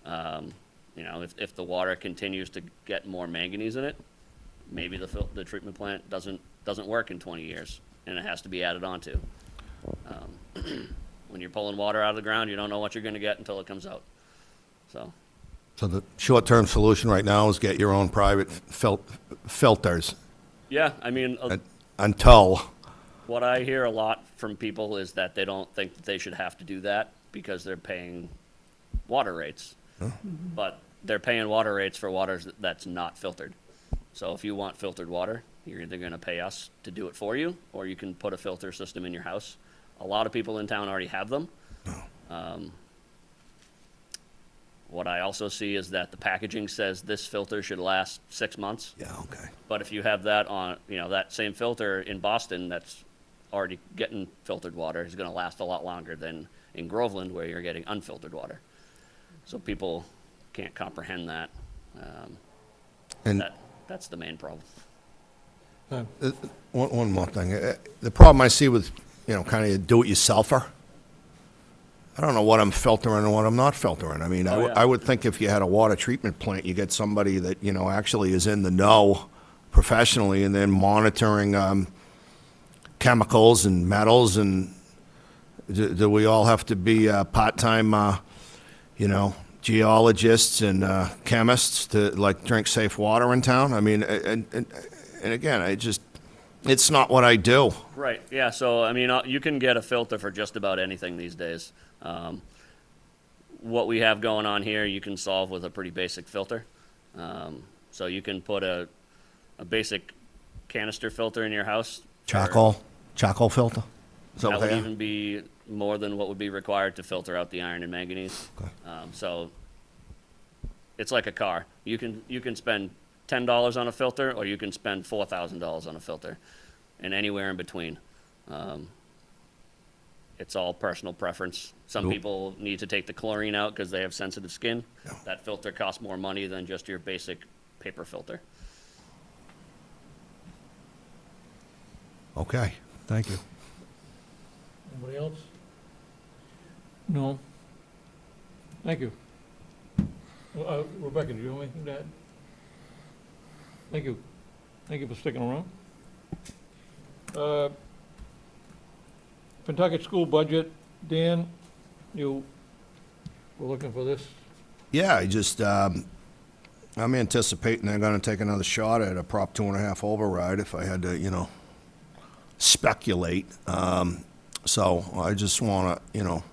S12: if the water continues to get more manganese in it, maybe the treatment plant doesn't work in 20 years, and it has to be added on to. When you're pulling water out of the ground, you don't know what you're going to get until it comes out. So,
S4: The short-term solution right now is get your own private filters
S12: yeah, I mean,
S4: until,
S12: what I hear a lot from people is that they don't think that they should have to do that because they're paying water rates. But they're paying water rates for water that's not filtered. So if you want filtered water, you're either going to pay us to do it for you, or you can put a filter system in your house. A lot of people in town already have them. What I also see is that the packaging says this filter should last 6 months.
S4: yeah, okay.
S12: But if you have that on, that same filter in Boston that's already getting filtered water is going to last a lot longer than in Groveland where you're getting unfiltered water. So people can't comprehend that.
S4: And
S12: That's the main problem.
S4: one more thing. The problem I see with, kind of a do-it-yourselfer, I don't know what I'm filtering and what I'm not filtering.
S12: Oh, yeah.
S4: I would think if you had a water treatment plant, you get somebody that, actually is in the know professionally and then monitoring chemicals and metals. And do we all have to be part-time, geologists and chemists to, drink safe water in town? And again, it's not what I do.
S12: Right, yeah, so, you can get a filter for just about anything these days. What we have going on here, you can solve with a pretty basic filter. So you can put a basic canister filter in your house.
S4: Charcoal filter? Is that
S12: That
S4: what
S12: would
S4: they are?
S12: even be more than what would be required to filter out the iron and manganese.
S4: Okay.
S12: So it's like a car. You can spend $10 on a filter, or you can spend $4,000 on a filter, and anywhere in between. It's all personal preference. Some
S4: Nope.
S12: people need to take the chlorine out because they have sensitive skin. That filter costs more money than just your basic paper filter.
S4: Okay, thank you.
S3: Anybody else? No. Thank you. Rebecca, do you have anything to add? Thank you. Thank you for sticking around. Pentucket school budget, Dan, you were looking for this?
S4: Yeah, I'm anticipating they're gonna take another shot at a Prop 2.5 override if I had to, speculate. So I just wanna,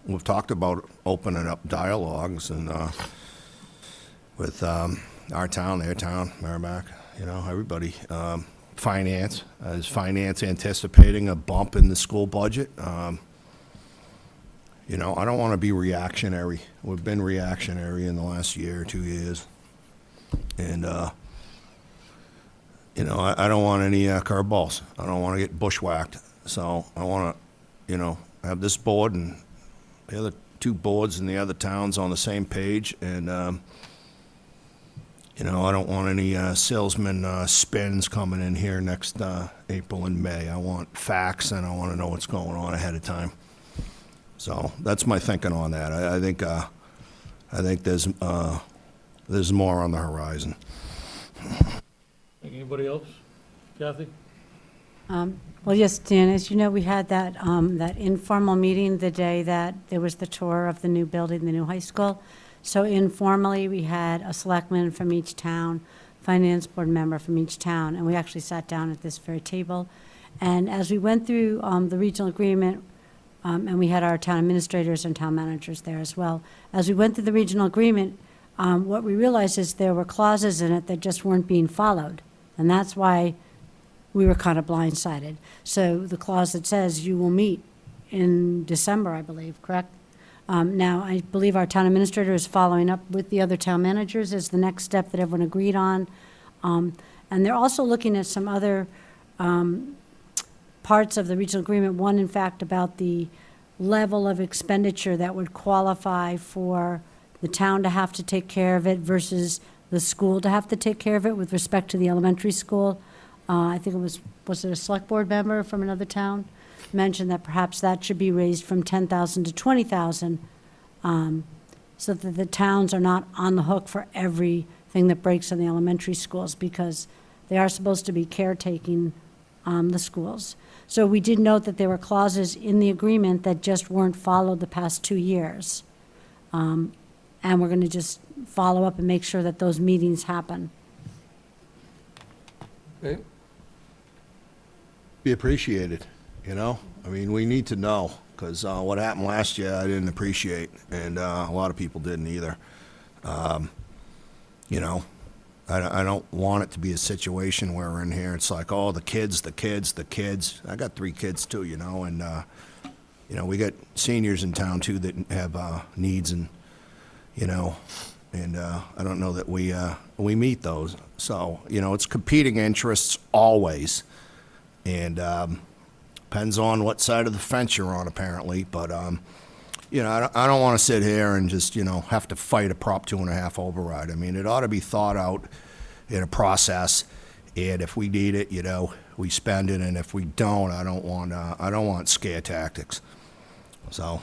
S4: we've talked about opening up dialogues and, with, our town, their town, Merrimack, everybody. Finance, is finance anticipating a bump in the school budget? I don't want to be reactionary. We've been reactionary in the last year or 2 years. And, I don't want any curveballs. I don't want to get bushwhacked. So I want to, have this board and the other two boards in the other towns on the same page. And, I don't want any salesman spins coming in here next April and May. I want facts, and I want to know what's going on ahead of time. So that's my thinking on that. I think there's more on the horizon.
S3: Anybody else? Kathy?
S1: Well, yes, Dan, as you know, we had that informal meeting the day that there was the tour of the new building, the new high school. So informally, we had a selectman from each town, finance board member from each town, and we actually sat down at this very table. And as we went through the regional agreement, and we had our town administrators and town managers there as well, as we went through the regional agreement, what we realized is there were clauses in it that just weren't being followed. And that's why we were kind of blindsided. So the clause that says you will meet in December, I believe, correct? Now, I believe our town administrator is following up with the other town managers as the next step that everyone agreed on. And they're also looking at some other parts of the regional agreement. One, in fact, about the level of expenditure that would qualify for the town to have to take care of it versus the school to have to take care of it with respect to the elementary school. I think it was it a select board member from another town? Mentioned that perhaps that should be raised from 10,000 to 20,000, so that the towns are not on the hook for everything that breaks in the elementary schools, because they are supposed to be caretaking the schools. So we did note that there were clauses in the agreement that just weren't followed the past 2 years. And we're going to just follow up and make sure that those meetings happen.
S3: Okay.
S4: Be appreciated, we need to know, because what happened last year I didn't appreciate, and a lot of people didn't either. I don't want it to be a situation where we're in here, it's like, oh, the kids. I got 3 kids too, and we got seniors in town too that have needs, and I don't know that we meet those. So, it's competing interests always, and depends on what side of the fence you're on, apparently. But, I don't want to sit here and just, have to fight a Prop 2.5 override. I mean, it ought to be thought out in a process, and if we need it, we spend it, and if we don't, I don't want scare tactics. So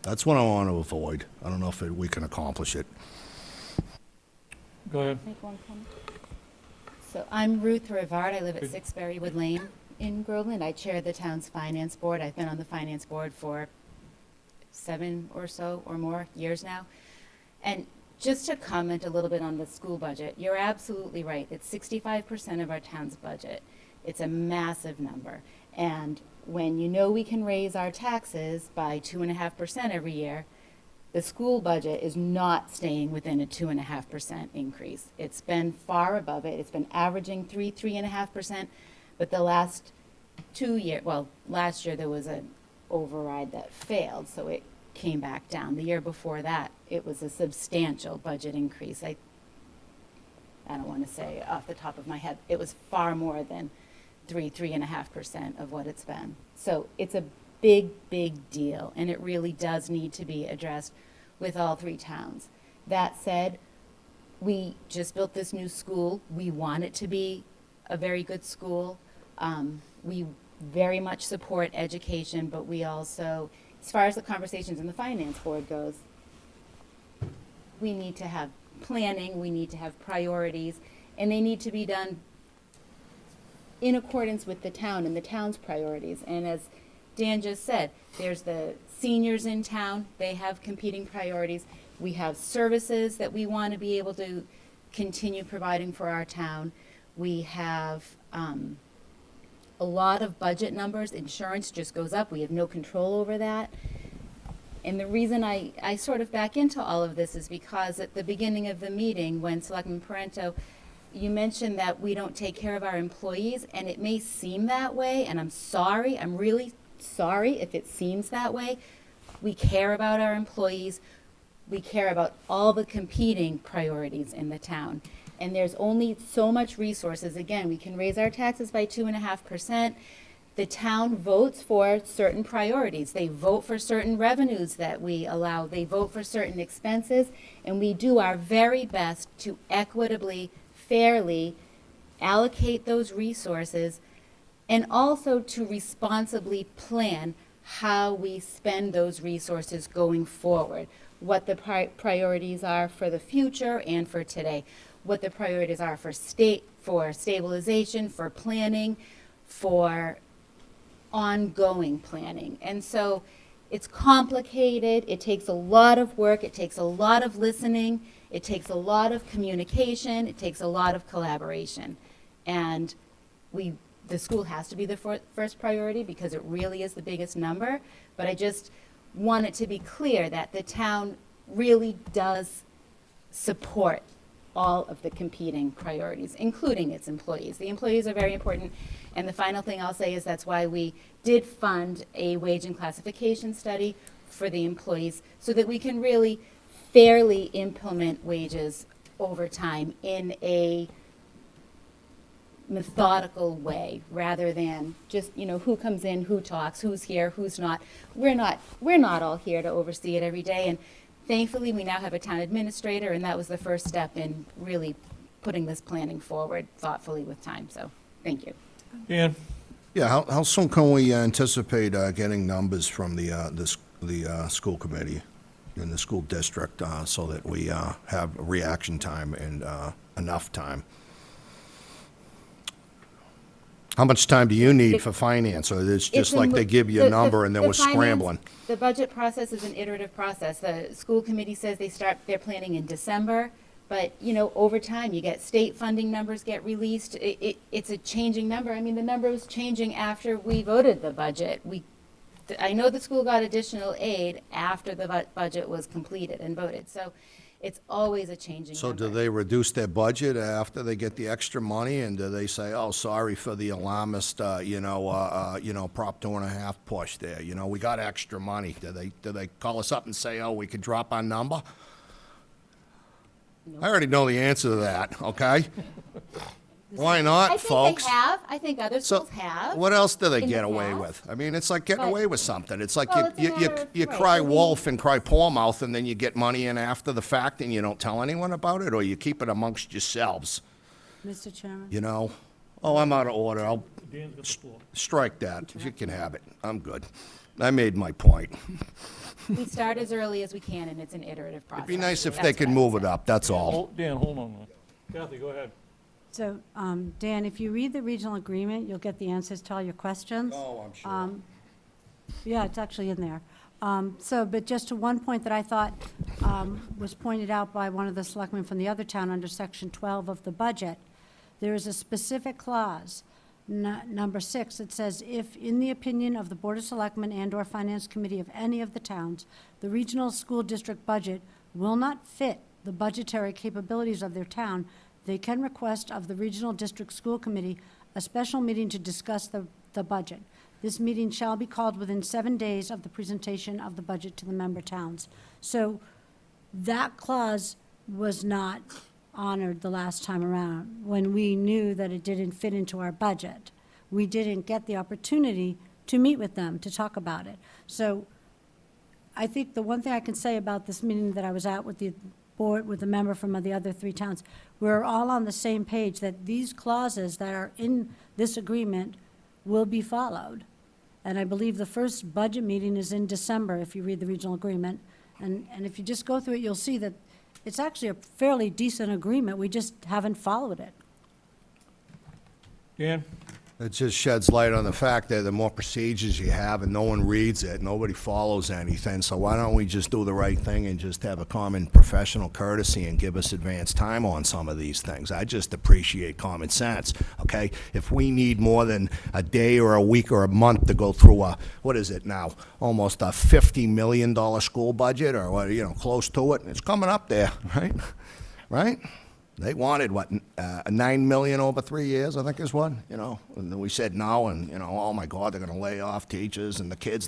S4: that's what I want to avoid. I don't know if we can accomplish it.
S3: Go ahead.
S13: Make one comment. So I'm Ruth Rivard. I live at 6 Berrywood Lane in Groveland. I chair the town's finance board. I've been on the finance board for 7 or so or more years now. And just to comment a little bit on the school budget, you're absolutely right. It's 65% of our town's budget. It's a massive number. And when we can raise our taxes by 2.5% every year, the school budget is not staying within a 2.5% increase. It's been far above it. It's been averaging 3.5%, but the last 2 years, last year there was an override that failed, so it came back down. The year before that, it was a substantial budget increase. I don't want to say off the top of my head, it was far more than 3.5% of what it's been. So it's a big, big deal, and it really does need to be addressed with all three towns. That said, we just built this new school. We want it to be a very good school. We very much support education, but we also, as far as the conversations in the finance board goes, we need to have planning, we need to have priorities, and they need to be done in accordance with the town and the town's priorities. And as Dan just said, there's the seniors in town, they have competing priorities. We have services that we want to be able to continue providing for our town. We have a lot of budget numbers. Insurance just goes up. We have no control over that. And the reason I sort of back into all of this is because at the beginning of the meeting, when Selectman Parento, you mentioned that we don't take care of our employees, and it may seem that way, and I'm sorry, I'm really sorry if it seems that way. We care about our employees. We care about all the competing priorities in the town. And there's only so much resources. Again, we can raise our taxes by 2.5%. The town votes for certain priorities. They vote for certain revenues that we allow. They vote for certain expenses. And we do our very best to equitably, fairly allocate those resources and also to responsibly plan how we spend those resources going forward. What the priorities are for the future and for today. What the priorities are for stabilization, for planning, for ongoing planning. And so it's complicated, it takes a lot of work, it takes a lot of listening, it takes a lot of communication, it takes a lot of collaboration. And the school has to be the first priority because it really is the biggest number, but I just want it to be clear that the town really does support all of the competing priorities, including its employees. The employees are very important. And the final thing I'll say is that's why we did fund a wage and classification study for the employees so that we can really fairly implement wages over time in a methodical way rather than just, who comes in, who talks, who's here, who's not. We're not all here to oversee it every day. And thankfully, we now have a town administrator, and that was the first step in really putting this planning forward thoughtfully with time. So, thank you.
S3: Dan?
S4: Yeah, how soon can we anticipate getting numbers from the school committee and the school district so that we have reaction time and enough time? How much time do you need for finance, or it's just like they give you a number and then we're scrambling?
S13: The budget process is an iterative process. The school committee says they start their planning in December, but, over time, you get state funding numbers get released. It's a changing number. I mean, the number was changing after we voted the budget. I know the school got additional aid after the budget was completed and voted, so it's always a changing
S4: So
S13: number.
S4: do they reduce their budget after they get the extra money, and do they say, oh, sorry for the alarmist, Prop 2.5 push there, we got extra money? Do they call us up and say, oh, we could drop our number?
S13: No.
S4: I already know the answer to that, okay? Why not,
S13: I
S4: folks?
S13: think they have. I think other
S4: So,
S13: schools have.
S4: what else do they
S13: in the
S4: get away
S13: past.
S4: with? I mean, it's like getting
S13: But-
S4: away with something. It's like
S13: Well, it's a
S4: you
S13: matter of- right,
S4: cry
S13: I mean-
S4: wolf and cry poor mouth, and then you get money in after the fact, and you don't tell anyone about it, or you keep it amongst yourselves,
S1: Mr. Chairman?
S4: Oh, I'm out of order. I'll
S3: Dan's got the floor.
S4: strike that. You can have it. I'm good. I made my point.
S13: We start as early as we can, and it's an iterative process.
S4: It'd be nice if
S13: That's
S4: they could
S13: what I would
S4: move it
S13: say.
S4: up, that's all.
S3: Dan, hold on. Kathy, go ahead.
S1: So, Dan, if you read the regional agreement, you'll get the answers to all your questions.
S4: Oh, I'm sure.
S1: Yeah, it's actually in there. But just to one point that I thought was pointed out by one of the selectmen from the other town under Section 12 of the budget, there is a specific clause, number 6, it says, if, in the opinion of the Board of Selectmen and/or Finance Committee of any of the towns, the regional school district budget will not fit the budgetary capabilities of their town, they can request of the Regional District School Committee a special meeting to discuss the budget. This meeting shall be called within 7 days of the presentation of the budget to the member towns. So that clause was not honored the last time around when we knew that it didn't fit into our budget. we didn't get the opportunity to meet with them, to talk about it. So I think the one thing I can say about this meeting that I was at with the board, with a member from the other 3 towns, we're all on the same page that these clauses that are in this agreement will be followed. And I believe the first budget meeting is in December, if you read the regional agreement. And if you just go through it, you'll see that it's actually a fairly decent agreement. We just haven't followed it.
S3: Dan?
S4: It just sheds light on the fact that the more procedures you have and no one reads it, nobody follows anything. So why don't we just do the right thing and just have a common professional courtesy and give us advance time on some of these things? I just appreciate common sense, okay? If we need more than a day or a week or a month to go through a, what is it now, almost a $50 million school budget or what, close to it, it's coming up there, right? Right? They wanted, what, $9 million over 3 years, I think is what, and then we said no, and, oh my God, they're gonna lay off teachers, and the kids.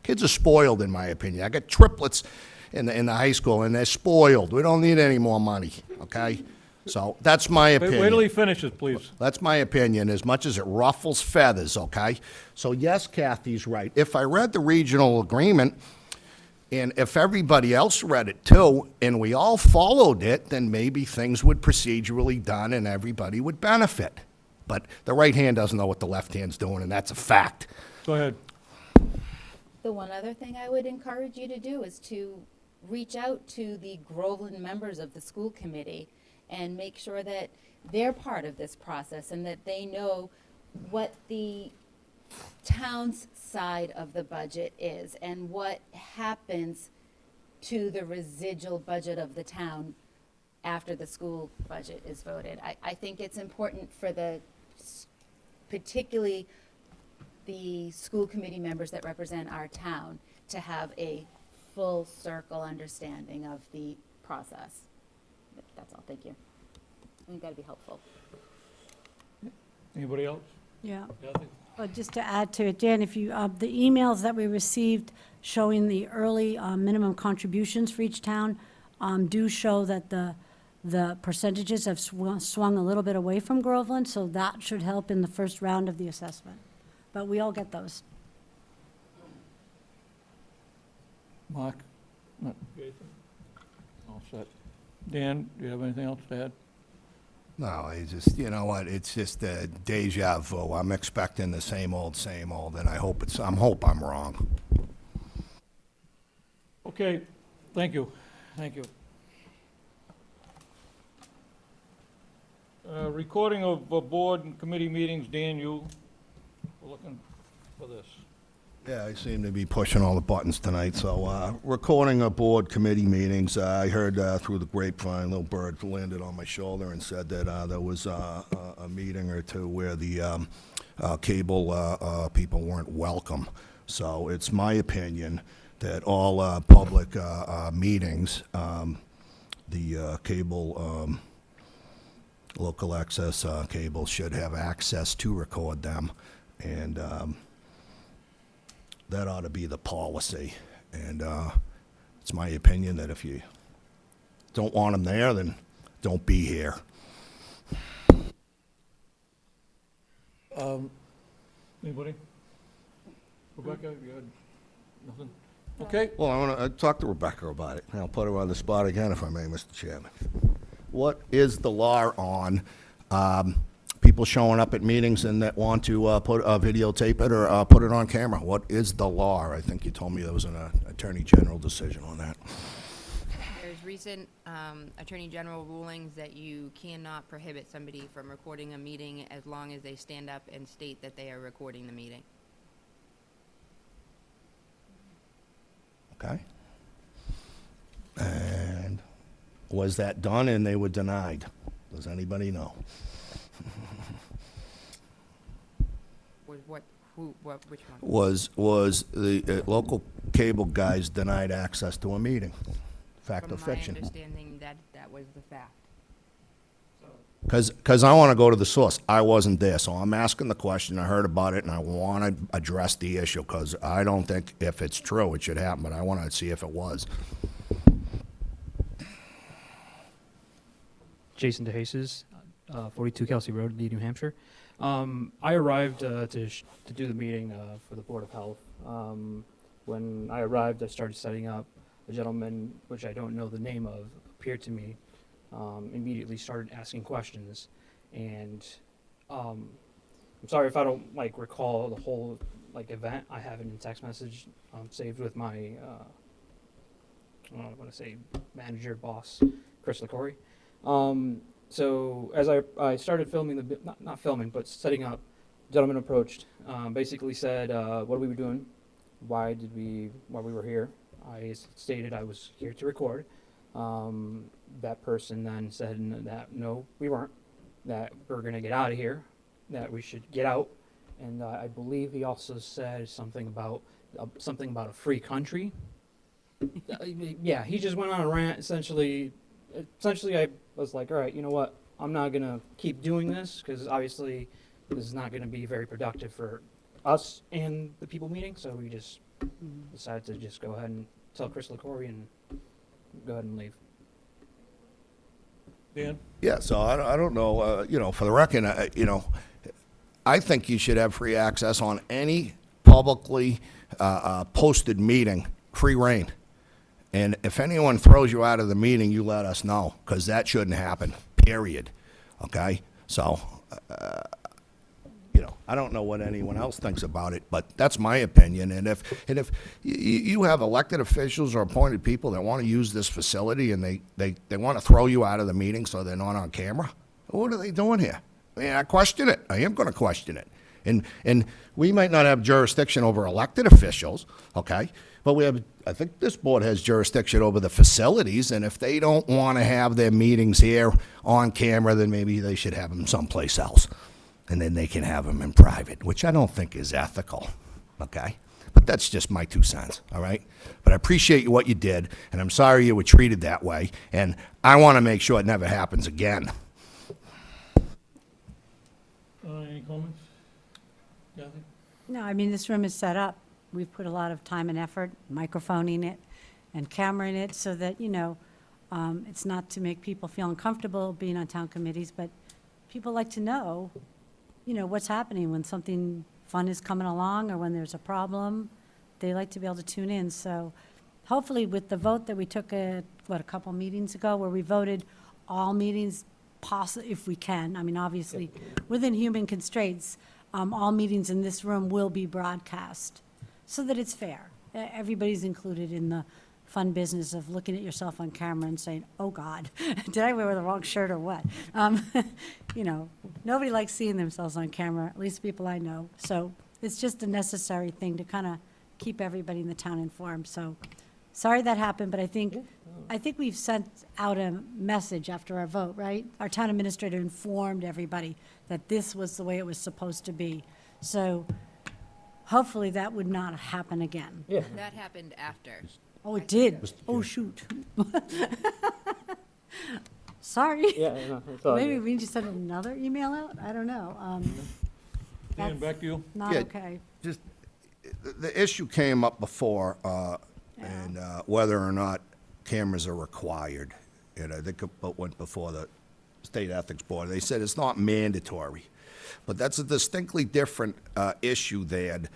S4: Kids are spoiled, in my opinion. I got triplets in the high school, and they're spoiled. We don't need any more money, okay? So, that's my opinion.
S3: Wait till he finishes, please.
S4: That's my opinion, as much as it ruffles feathers, okay? So, yes, Kathy's right. If I read the regional agreement, and if everybody else read it too, and we all followed it, then maybe things would procedurally done and everybody would benefit. But the right hand doesn't know what the left hand's doing, and that's a fact.
S3: Go ahead.
S13: The one other thing I would encourage you to do is to reach out to the Groveland members of the school committee and make sure that they're part of this process and that they know what the town's side of the budget is and what happens to the residual budget of the town after the school budget is voted. I think it's important for particularly the school committee members that represent our town to have a full circle understanding of the process. That's all, thank you. I think that'd be helpful.
S3: Anybody else?
S1: Yeah.
S3: Kathy?
S1: Well, just to add to it, Dan, if you, the emails that we received showing the early minimum contributions for each town do show that the percentages have swung a little bit away from Groveland, so that should help in the first round of the assessment. But we all get those.
S3: Mark? No. Jason? All set. Dan, do you have anything else to add?
S4: No, I just, you know what, it's just a deja vu. I'm expecting the same old, and I hope I'm wrong.
S3: Okay, thank you. Thank you. Recording of board and committee meetings, Dan, you were looking for this.
S4: Yeah, I seem to be pushing all the buttons tonight, so, recording of board committee meetings, I heard, through the grapevine, little bird landed on my shoulder and said that, there was, a meeting or two where the, cable, people weren't welcome. So it's my opinion that all, public, meetings, the, cable, local access, cable should have access to record them, and, that ought to be the policy. And it's my opinion that if you don't want them there, then don't be here.
S3: Anybody? Rebecca, you had nothing? Okay,
S4: Well, I want to talk to Rebecca about it. I'll put her on the spot again, if I may, Mr. Chairman. What is the law on people showing up at meetings and that want to videotape it or put it on camera? What is the law? I think you told me there was an Attorney General decision on that.
S11: There's recent Attorney General rulings that you cannot prohibit somebody from recording a meeting as long as they stand up and state that they are recording the meeting.
S4: Okay. And was that done and they were denied? Does anybody know?
S11: Which one?
S4: Was the local cable guys denied access to a meeting? Fact or fiction?
S11: From my understanding, that was the fact.
S4: Because I want to go to the source. I wasn't there, so I'm asking the question. I heard about it, and I want to address the issue, because I don't think if it's true, it should happen, but I want to see if it was.
S14: Jason DeJesus, 42 Kelsey Road, Lee, New Hampshire. I arrived to do the meeting for the Board of Health. When I arrived, I started setting up. A gentleman, which I don't know the name of, appeared to me, immediately started asking questions. And I'm sorry if I don't recall the whole event. I have it in text message saved with my I want to say manager, boss, Chris LaCorey. So as I started filming not filming, but setting up, the gentleman approached, basically said what we were doing, why we were here. I stated I was here to record. That person then said that no, we weren't, that we're going to get out of here, that we should get out. And I believe he also said something about a free country. Yeah, he just went on a rant. Essentially, I was like, all right, you know what? I'm not going to keep doing this because obviously this is not going to be very productive for us and the people meeting. So we just decided to just go ahead and tell Chris LaCorey and go ahead and leave.
S3: Dan?
S4: Yeah, so I don't know, for the record, I think you should have free access on any publicly posted meeting, free reign. And if anyone throws you out of the meeting, you let us know, because that shouldn't happen, period. Okay? So, I don't know what anyone else thinks about it, but that's my opinion. And if you have elected officials or appointed people that want to use this facility and they want to throw you out of the meeting so they're not on camera, what are they doing here? I mean, I question it. I am going to question it. And we might not have jurisdiction over elected officials, okay? But I think this board has jurisdiction over the facilities, and if they don't want to have their meetings here on camera, then maybe they should have them someplace else. And then they can have them in private, which I don't think is ethical, okay? But that's just my 2 cents, all right? But I appreciate what you did, and I'm sorry you were treated that way, and I want to make sure it never happens again.
S3: Any comments? Kathy?
S1: No, I mean, this room is set up. We've put a lot of time and effort, microphoning it and cameraing it so that, it's not to make people feel uncomfortable being on town committees, but people like to know, what's happening when something fun is coming along or when there's a problem. They like to be able to tune in. So hopefully with the vote that we took a couple meetings ago where we voted all meetings if we can, I mean, obviously, within human constraints, all meetings in this room will be broadcast so that it's fair. Everybody's included in the fun business of looking at yourself on camera and saying, oh, God, did I wear the wrong shirt or what? Nobody likes seeing themselves on camera, at least people I know. So it's just a necessary thing to kind of keep everybody in the town informed. So sorry that happened, but I think we've sent out a message after our vote, right? Our town administrator informed everybody that this was the way it was supposed to be. So hopefully that would not happen again.
S14: Yeah.
S11: That happened after.
S1: Oh, it did? Oh, shoot. Sorry.
S14: Yeah, no, it's all
S1: Maybe
S14: good.
S1: we need to send another email out? I don't know.
S3: Dan,
S1: That's
S3: back to you.
S1: not
S4: Yeah.
S1: okay.
S4: Just, the issue came up before, and whether or not cameras are required. And I think it went before the State Ethics Board. They said it's not mandatory. But that's a distinctly different issue than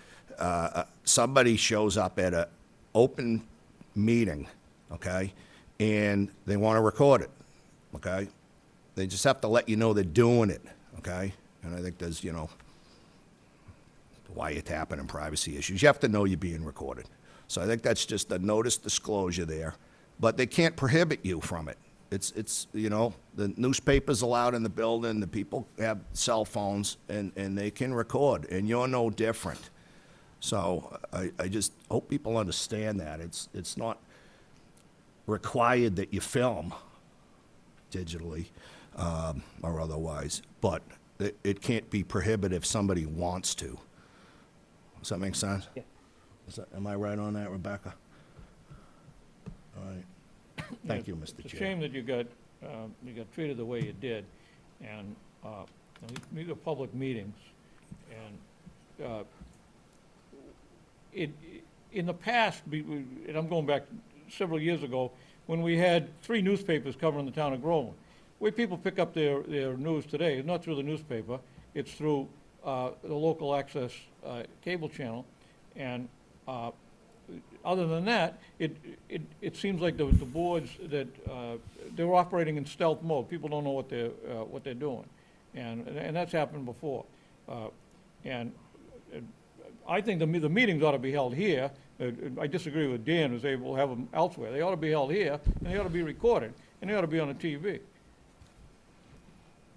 S4: somebody shows up at an open meeting, okay, and they want to record it, okay? They just have to let you know they're doing it, okay? And I think there's, wiretapping and privacy issues. You have to know you're being recorded. So I think that's just a notice disclosure there. But they can't prohibit you from it. It's the newspaper's allowed in the building, the people have cell phones, and they can record, and you're no different. So I just hope people understand that. It's not required that you film digitally or otherwise, but it can't be prohibited if somebody wants to. Does that make sense?
S14: Yeah.
S4: Am I right on that, Rebecca? All right. Thank you, Mr.
S3: It's a
S4: Chair.
S3: shame that you got treated the way you did, and these are public meetings, and in the past, and I'm going back several years ago, when we had 3 newspapers covering the town of Groveland, way people pick up their news today is not through the newspaper, it's through the local access cable channel. And other than that, it seems like the boards that, they're operating in stealth mode. People don't know what they're doing. And that's happened before. And I think the meetings ought to be held here. I disagree with Dan, who's able to have them elsewhere. They ought to be held here, and they ought to be recorded, and they ought to be on the TV.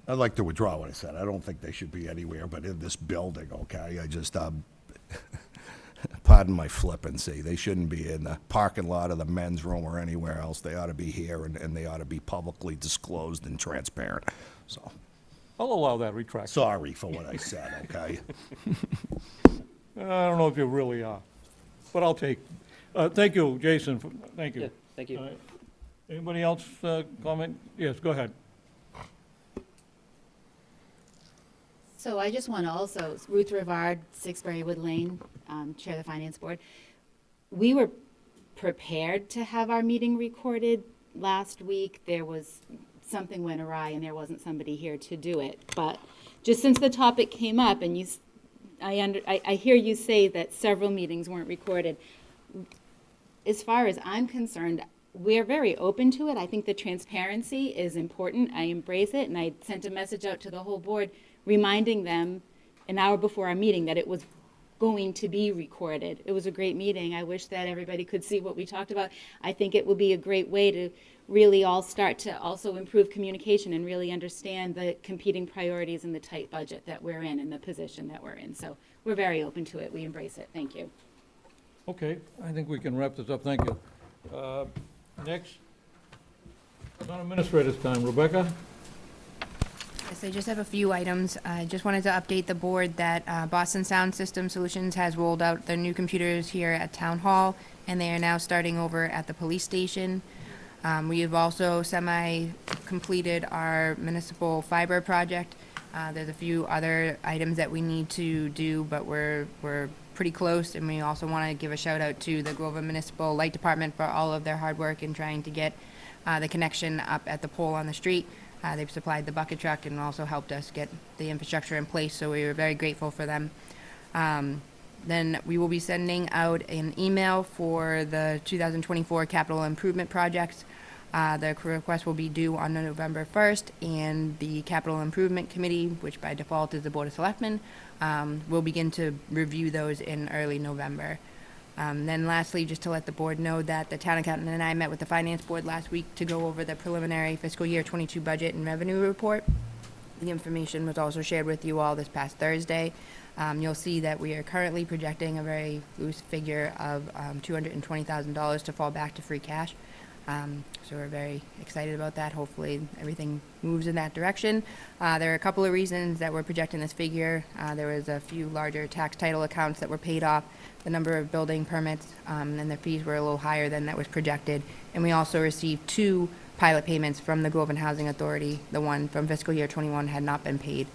S4: I'd like to withdraw what I said. I don't think they should be anywhere but in this building, okay? I just, pardon my flippancy, they shouldn't be in the parking lot of the men's room or anywhere else. They ought to be here, and they ought to be publicly disclosed and transparent. So,
S3: I'll allow that retraction.
S4: sorry for what I said, okay?
S3: I don't know if you really are, but I'll take. Thank you, Jason. Thank you.
S14: Yeah, thank you.
S3: All right. Anybody else comment? Yes, go ahead.
S13: So I just want to also, Ruth Rivard, 6 Berrywood Lane, Chair of the Finance Board. We were prepared to have our meeting recorded last week. Something went awry and there wasn't somebody here to do it. But just since the topic came up and I hear you say that several meetings weren't recorded. As far as I'm concerned, we're very open to it. I think the transparency is important. I embrace it, and I sent a message out to the whole board reminding them an hour before our meeting that it was going to be recorded. It was a great meeting. I wish that everybody could see what we talked about. I think it will be a great way to really all start to also improve communication and really understand the competing priorities and the tight budget that we're in and the position that we're in. So we're very open to it. We embrace it. Thank you.
S3: Okay, I think we can wrap this up. Thank you. Next, town administrator's time. Rebecca?
S11: Yes, I just have a few items. I just wanted to update the board that Boston Sound System Solutions has rolled out their new computers here at Town Hall, and they are now starting over at the police station. We have also semi-completed our municipal fiber project. There's a few other items that we need to do, but we're pretty close, and we also want to give a shout out to the Groveland Municipal Light Department for all of their hard work in trying to get the connection up at the pole on the street. They've supplied the bucket truck and also helped us get the infrastructure in place, so we were very grateful for them. Then we will be sending out an email for the 2024 capital improvement projects. The request will be due on November 1st, and the capital improvement committee, which by default is the Board of Selectmen, will begin to review those in early November. Then lastly, just to let the board know that the town accountant and I met with the finance board last week to go over the preliminary fiscal year 22 budget and revenue report. The information was also shared with you all this past Thursday. You'll see that we are currently projecting a very loose figure of $220,000 to fall back to free cash. So we're very excited about that. Hopefully everything moves in that direction. There are a couple of reasons that we're projecting this figure. There was a few larger tax title accounts that were paid off, the number of building permits, and the fees were a little higher than that was projected. And we also received 2 pilot payments from the Groveland Housing Authority. The one from fiscal year 21 had not been paid.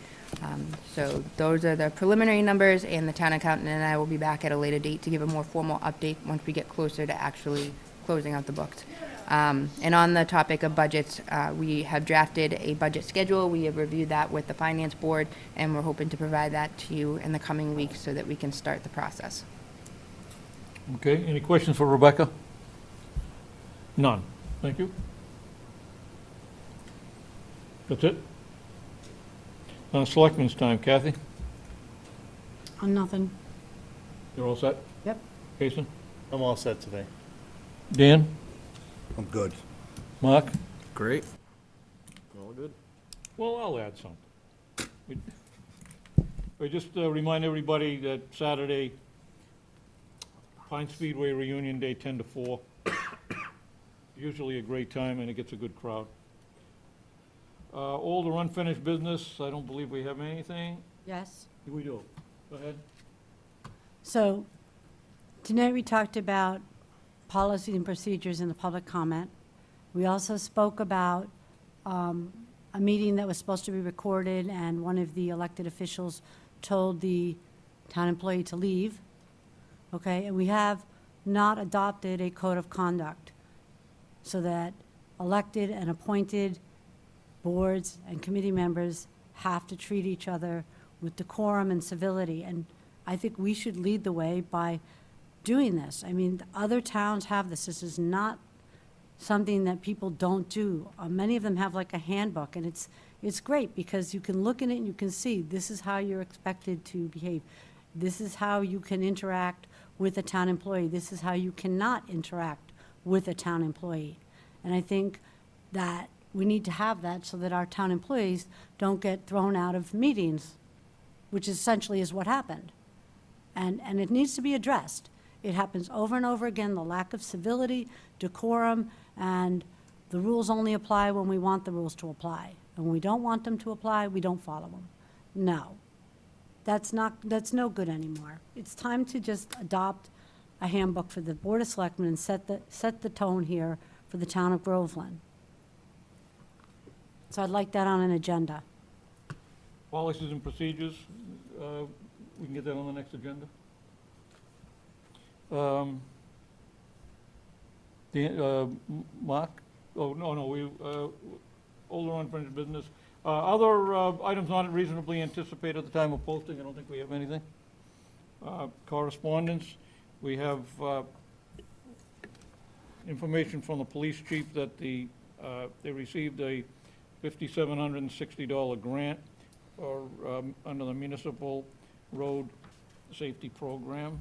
S11: So those are the preliminary numbers, and the town accountant and I will be back at a later date to give a more formal update once we get closer to actually closing out the books. And on the topic of budgets, we have drafted a budget schedule. We have reviewed that with the finance board, and we're hoping to provide that to you in the coming weeks so that we can start the process.
S3: Okay, any questions for Rebecca? None. Thank you. That's it? Selectmen's time. Kathy?
S1: Nothing.
S3: You're all set?
S1: Yep.
S3: Jason?
S8: I'm all set today.
S3: Dan?
S4: I'm good.
S3: Mark?
S2: Great. All good.
S3: Well, I'll add something. We just remind everybody that Saturday, Pine Speedway Reunion Day, 10 to 4. Usually a great time, and it gets a good crowd. Old or unfinished business, I don't believe we have anything.
S1: Yes.
S3: We do. Go ahead.
S1: So tonight we talked about policies and procedures in the public comment. We also spoke about a meeting that was supposed to be recorded, and one of the elected officials told the town employee to leave. Okay, and we have not adopted a code of conduct so that elected and appointed boards and committee members have to treat each other with decorum and civility. And I think we should lead the way by doing this. I mean, other towns have this. This is not something that people don't do. Many of them have like a handbook, and it's great because you can look in it and you can see this is how you're expected to behave. This is how you can interact with a town employee. This is how you cannot interact with a town employee. And I think that we need to have that so that our town employees don't get thrown out of meetings, which essentially is what happened. And it needs to be addressed. It happens over and over again, the lack of civility, decorum, and the rules only apply when we want the rules to apply. And when we don't want them to apply, we don't follow them. No. That's no good anymore. It's time to just adopt a handbook for the Board of Selectmen and set the tone here for the town of Groveland. So I'd like that on an agenda.
S3: Policies and procedures, we can get that on the next agenda. Mark? Oh, no, older unfinished business. Other items not reasonably anticipated at the time of posting, I don't think we have anything. Correspondence, we have information from the police chief that they received a $5,760 grant for, under the Municipal Road Safety Program.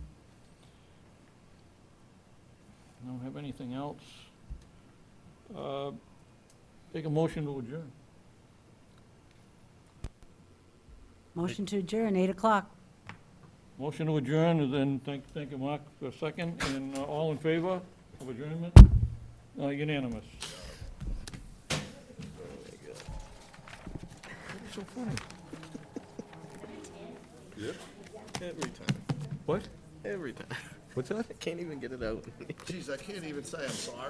S3: I don't have anything else. Take a motion to adjourn.
S1: Motion to adjourn, 8 o'clock.
S3: Motion to adjourn, and then thank you, Mark, for a second, and all in favor of adjournment? Unanimous. What's so funny?
S2: Yep. Every time.
S3: What?
S2: Every time.
S3: What's that?
S2: I can't even get it out.
S4: Geez, I can't even say I'm sorry.